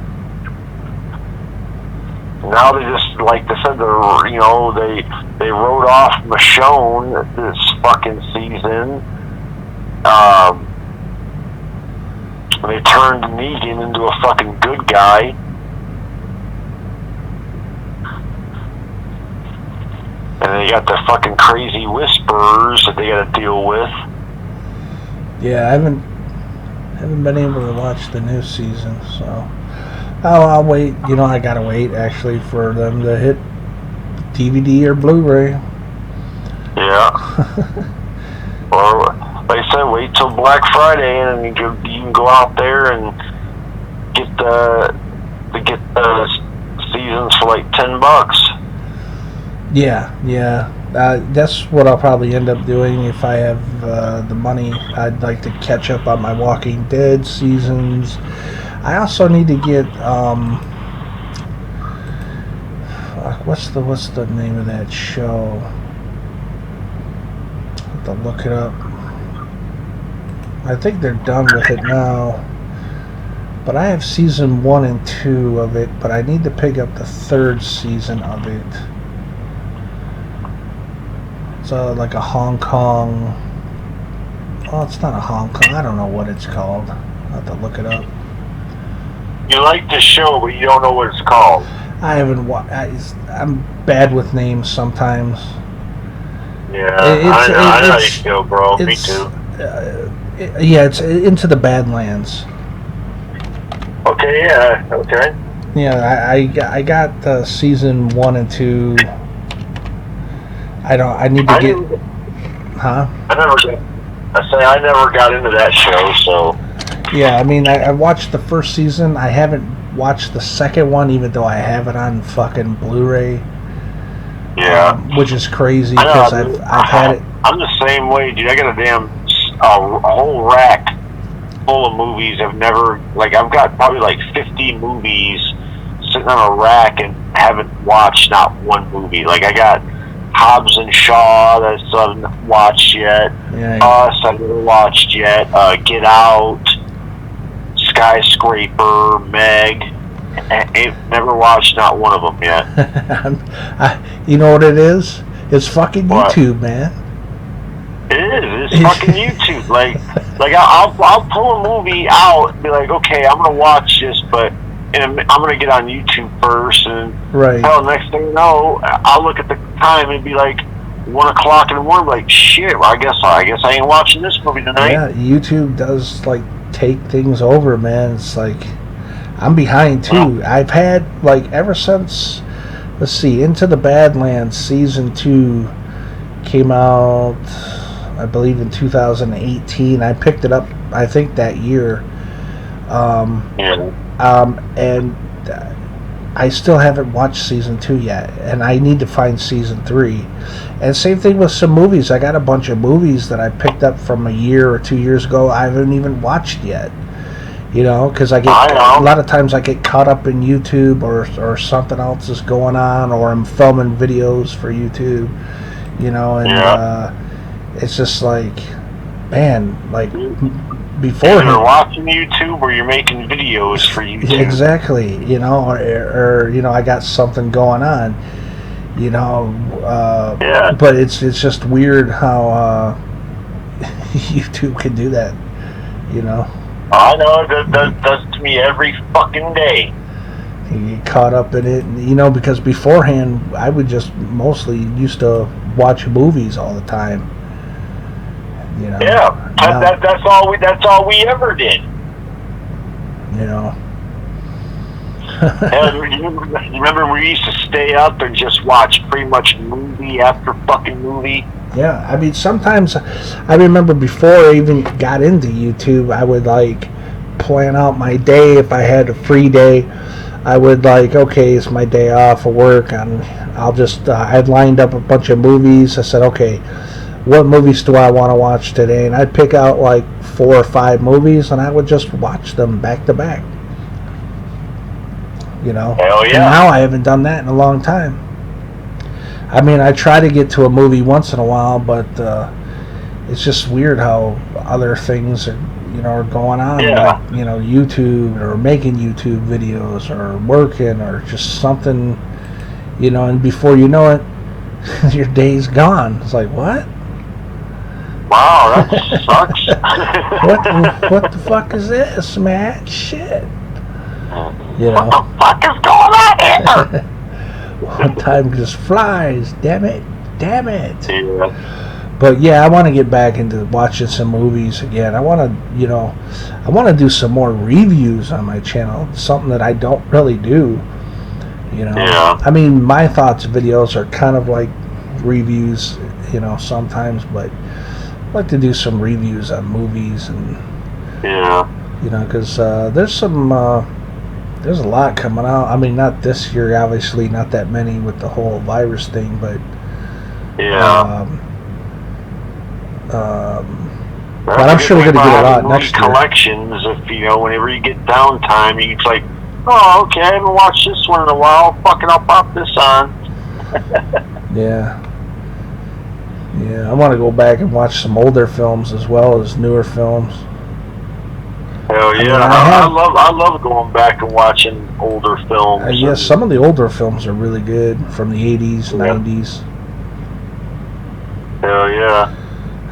S2: Now they just, like they said, they wrote off Michonne this fucking season. They turned Negan into a fucking good guy. And they got the fucking crazy whisperers that they got to deal with.
S1: Yeah, I haven't been able to watch the new season, so I'll wait. I gotta wait actually for them to hit DVD or Blu-ray.
S2: Yeah. Or like I said, wait till Black Friday, and you can go out there and get the seasons for like $10.
S1: Yeah. That's what I'll probably end up doing if I have the money. I'd like to catch up on my Walking Dead seasons. I also need to get what's the name of that show? I have to look it up. I think they're done with it now. But I have season 1 and 2 of it, but I need to pick up the 3rd season of it. It's like a Hong Kong. Oh, it's not a Hong Kong. I don't know what it's called. I'll have to look it up.
S2: You like the show, but you don't know what it's called.
S1: I haven't watched. I'm bad with names sometimes.
S2: Yeah, I know how you feel, bro. Me too.
S1: Yeah, it's Into the Badlands.
S2: Okay, yeah, okay.
S1: Yeah, I got season 1 and 2. I need to get. Huh?
S2: I never got into that show, so.
S1: Yeah, I watched the first season. I haven't watched the second one, even though I have it on fucking Blu-ray.
S2: Yeah.
S1: Which is crazy because I've had it.
S2: I'm the same way, dude. I got a whole rack full of movies. I've got probably 50 movies sitting on a rack and haven't watched not one movie. I got Hobbs and Shaw that I still haven't watched yet.
S1: Yeah.
S2: Us, I've never watched yet. Get Out, Skyscraper, Meg. I've never watched not one of them yet.
S1: You know what it is? It's fucking YouTube, man.
S2: It is. It's fucking YouTube. I'll pull a movie out and be like, okay, I'm gonna watch this, but I'm gonna get on YouTube first, and next thing you know, I'll look at the time and be like 1 o'clock in the morning, like, shit. Well, I guess I ain't watching this movie tonight.
S1: Yeah, YouTube does take things over, man. It's I'm behind too. I've had ever since, let's see, Into the Badlands season 2 came out, I believe in 2018. I picked it up, I think, that year. And I still haven't watched season 2 yet, and I need to find season 3. And same thing with some movies. I got a bunch of movies that I picked up from a year or 2 years ago I haven't even watched yet. You know, because a lot of times I get caught up in YouTube or something else is going on, or I'm filming videos for YouTube. You know, and it's just like, man, like before
S2: you're watching YouTube or you're making videos for YouTube.
S1: Exactly, you know, or you know, I got something going on, you know, but it's just weird how YouTube can do that, you know.
S2: I know, that does to me every fucking day.
S1: You get caught up in it, and, you know, because beforehand I would just mostly used to watch movies all the time. You know,
S2: that's all we ever did.
S1: You know.
S2: And you remember we used to stay up and just watch pretty much movie after fucking movie?
S1: Yeah, I mean, sometimes I remember before I even got into YouTube, I would like plan out my day. If I had a free day, I would like, okay, it's my day off of work, and I'll just I'd lined up a bunch of movies. I said, okay, what movies do I want to watch today? And I'd pick out like 4 or 5 movies, and I would just watch them back to back. You know,
S2: hell yeah.
S1: And now I haven't done that in a long time. I mean, I try to get to a movie once in a while, but it's just weird how other things are, you know, are going on.
S2: Yeah.
S1: Like, you know, YouTube or making YouTube videos or working or just something, you know, and before you know it, your day's gone. It's like, what?
S2: Wow, that sucks.
S1: What the fuck is this, man? Shit. You know.
S2: What the fuck is going on here?
S1: One time just flies, damn it.
S2: Yeah.
S1: But yeah, I want to get back into watching some movies again. I want to, you know, I want to do some more reviews on my channel, something that I don't really do, you know.
S2: Yeah.
S1: I mean, my thoughts videos are kind of like reviews, you know, sometimes, but I'd like to do some reviews on movies, and you know, because there's a lot coming out. I mean, not this year, obviously, not that many with the whole virus thing, but but I'm sure we're going to get a lot next year.
S2: Collections, if you know, whenever you get downtime, you can like, oh, okay, I haven't watched this one in a while. Fucking, I'll pop this on.
S1: Yeah, I want to go back and watch some older films as well as newer films.
S2: Hell yeah! I love going back and watching older films.
S1: Yes, some of the older films are really good from the 80s, 90s.
S2: Hell yeah!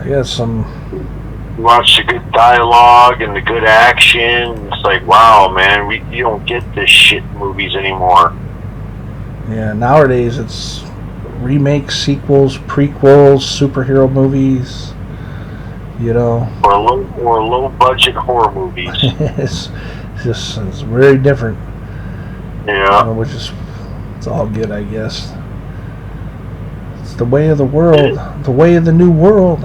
S1: I got some.
S2: You watch the good dialogue and the good action. It's like, wow, man, you don't get this shit in movies anymore.
S1: Yeah, nowadays it's remakes, sequels, prequels, superhero movies. You know,
S2: or low budget horror movies.
S1: it's very different.
S2: Yeah,
S1: which is, it's all good, I guess. It's the way of the world, the way of the new world.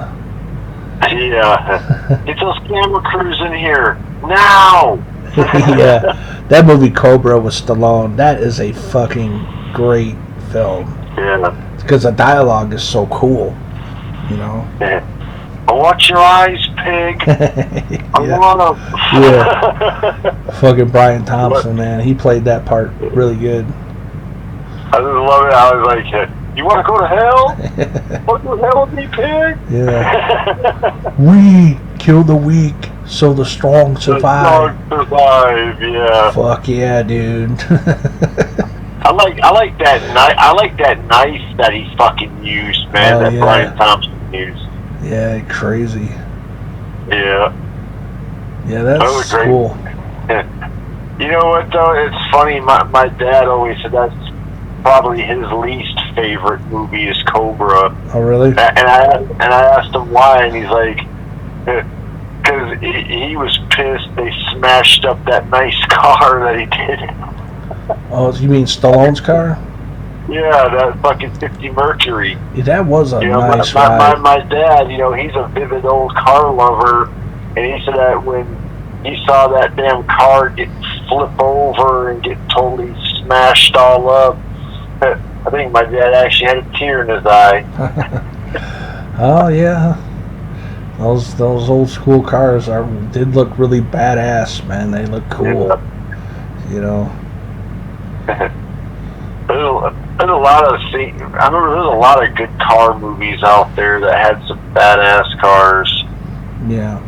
S2: Yeah, get those camera crews in here now.
S1: Yeah, that movie Cobra with Stallone. That is a fucking great film.
S2: Yeah,
S1: because the dialogue is so cool. You know.
S2: Yeah. Watch your eyes, pig.
S1: Fucking Brian Thompson, man. He played that part really good.
S2: I just love it. I was like, you want to go to hell? What the hell with me, pig?
S1: Yeah. We kill the weak so the strong survive.
S2: The strong survive, yeah.
S1: Fuck yeah, dude.
S2: I like that knife that he fucking used, man. That Brian Thompson used.
S1: Yeah, crazy.
S2: Yeah.
S1: Yeah, that's cool.
S2: You know what, though? It's funny. My dad always said that's probably his least favorite movie is Cobra.
S1: Oh, really?
S2: And I asked him why, and he's like, because he was pissed they smashed up that nice car that he did.
S1: Oh, you mean Stallone's car?
S2: Yeah, that fucking 50 Mercury.
S1: Yeah, that was a nice ride.
S2: My dad, you know, he's a vivid old car lover, and he said that when he saw that damn car get flip over and get totally smashed all up. I think my dad actually had a tear in his eye.
S1: Oh yeah, those old school cars did look really badass, man. They look cool. Yeah. You know.
S2: There's a lot of I remember there's a lot of good car movies out there that had some badass cars.
S1: Yeah.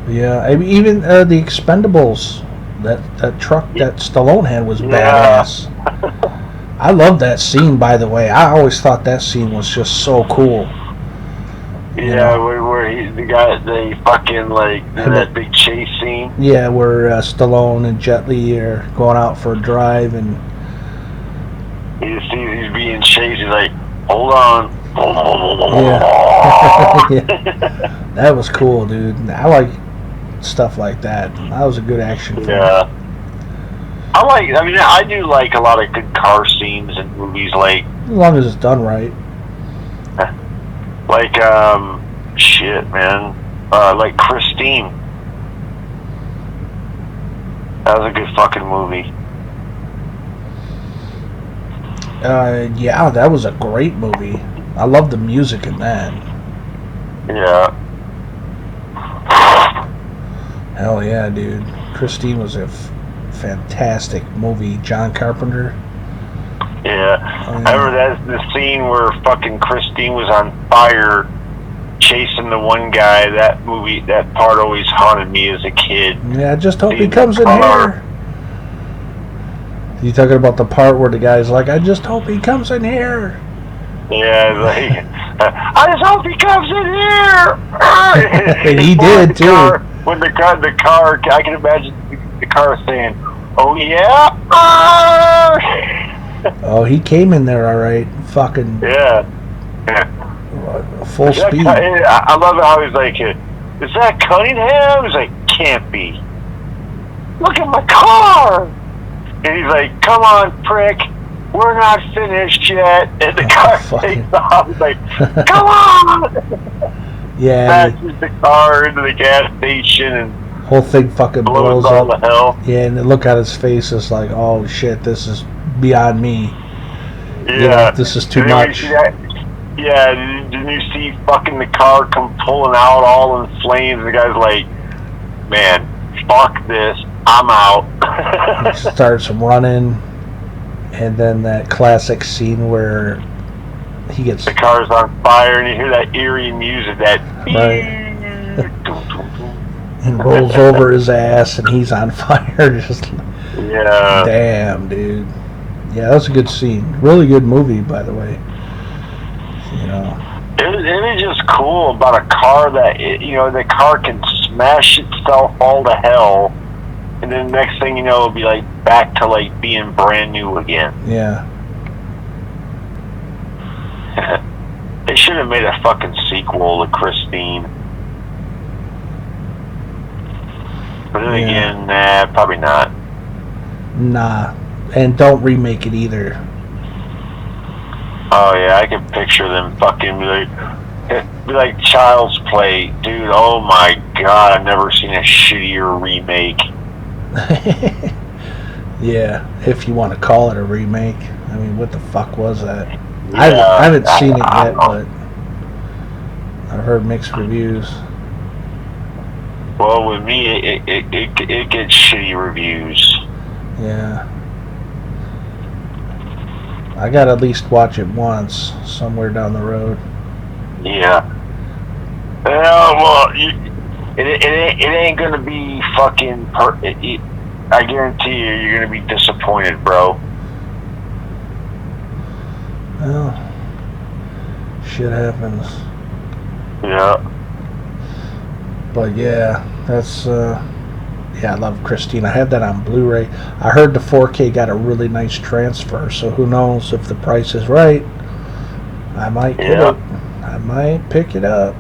S1: Yeah, I mean, even the Expendables, that truck that Stallone had was badass. I love that scene, by the way. I always thought that scene was just so cool.
S2: Yeah, where they fucking like that big chase scene.
S1: Yeah, where Stallone and Jet Li are going out for a drive, and
S2: he sees he's being chased. He's like, "Hold on."
S1: Yeah. Yeah. That was cool, dude. I like stuff like that. That was a good action film.
S2: Yeah. I do like a lot of good car scenes in movies, like
S1: as long as it's done right.
S2: Like shit, man. Like Christine. That was a good fucking movie.
S1: Yeah, that was a great movie. I love the music in that.
S2: Yeah.
S1: Hell yeah, dude. Christine was a fantastic movie. John Carpenter.
S2: Yeah. I remember the scene where fucking Christine was on fire chasing the one guy. That part always haunted me as a kid.
S1: Yeah, I just hope he comes in here. You talking about the part where the guy's like, I just hope he comes in here.
S2: Yeah, like, I just hope he comes in here.
S1: And he did too.
S2: When the car, I can imagine the car saying, "Oh yeah."
S1: Oh, he came in there all right. Fucking
S2: yeah.
S1: Full speed.
S2: I love it how he's like, "Is that Cunningham?" He's like, "Can't be. Look at my car." And he's like, "Come on, prick. We're not finished yet." And the car takes off. He's like, "Come on!"
S1: Yeah.
S2: Smashes the car into the gas station and
S1: whole thing fucking blows up.
S2: The hell.
S1: Yeah, and the look on his face is like, "Oh shit, this is beyond me."
S2: Yeah.
S1: You know, this is too much.
S2: Yeah, didn't you see fucking the car come pulling out all in flames? The guy's like, "Man, fuck this. I'm out."
S1: He starts running, and then that classic scene where he gets
S2: the car's on fire, and you hear that eerie music, that
S1: and rolls over his ass, and he's on fire. Just damn, dude. Yeah, that's a good scene. Really good movie, by the way. You know,
S2: it is just cool about a car that the car can smash itself all to hell. And then next thing you know, it'll be like back to like being brand new again.
S1: Yeah.
S2: They should have made a fucking sequel to Christine. But then again, nah, probably not.
S1: Nah. And don't remake it either.
S2: Oh yeah, I can picture them fucking be like Child's Play. Dude, oh my god, I've never seen a shittier remake.
S1: Yeah, if you want to call it a remake. I mean, what the fuck was that?
S2: Yeah,
S1: I haven't seen it yet, but I've heard mixed reviews.
S2: Well, with me, it gets shitty reviews.
S1: Yeah. I gotta at least watch it once, somewhere down the road.
S2: Yeah. Well, it ain't gonna be fucking. I guarantee you're gonna be disappointed, bro.
S1: Well, shit happens.
S2: Yeah.
S1: But yeah, that's I love Christine. I had that on Blu-ray. I heard the 4K got a really nice transfer, so who knows if the price is right. I might get it. I might pick it up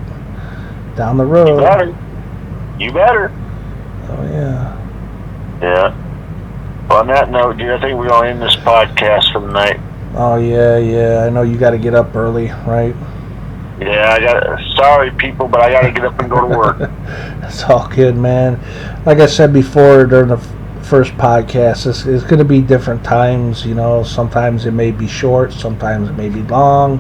S1: down the road.
S2: You better.
S1: Oh yeah.
S2: Yeah. Well, on that note, dude, I think we're gonna end this podcast for the night.
S1: Oh yeah. I know you got to get up early, right?
S2: Yeah, sorry people, but I gotta get up and go to work.
S1: It's all good, man. Like I said before during the first podcast. It's going to be different times. You know, sometimes it may be short, sometimes it may be long.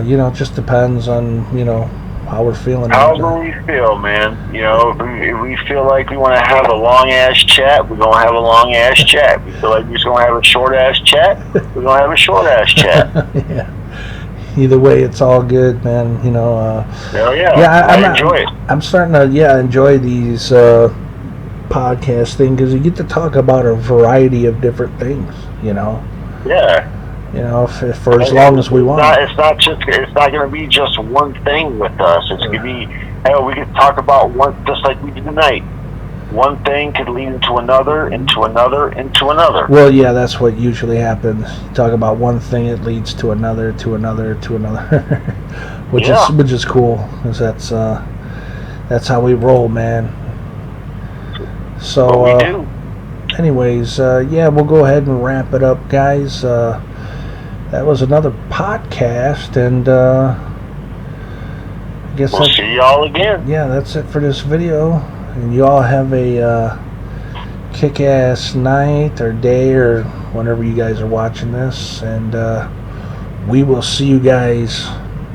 S1: You know, it just depends on, you know, how we're feeling.
S2: However we feel, man. You know, if we feel like we want to have a long ass chat, we're gonna have a long ass chat. We feel like we're just gonna have a short ass chat, we're gonna have a short ass chat.
S1: Yeah. Either way, it's all good, man. You know.
S2: Hell yeah. I enjoy it.
S1: I'm starting to enjoy these podcast things because you get to talk about a variety of different things. You know.
S2: Yeah.
S1: You know, for as long as we want.
S2: It's not going to be just one thing with us. It's going to be, hey, we could talk about one, just like we did tonight. One thing could lead into another, into another, into another.
S1: Well, yeah, that's what usually happens. You talk about one thing, it leads to another, to another, to another, which is cool, because that's how we roll, man. So,
S2: we do.
S1: Anyways, we'll go ahead and wrap it up, guys. That was another podcast, and I guess
S2: we'll see y'all again.
S1: Yeah, that's it for this video, and you all have a kick-ass night or day or whenever you guys are watching this, and we will see you guys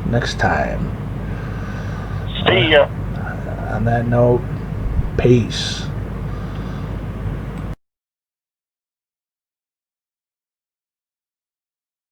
S1: next time.
S2: See ya.
S1: On that note, peace.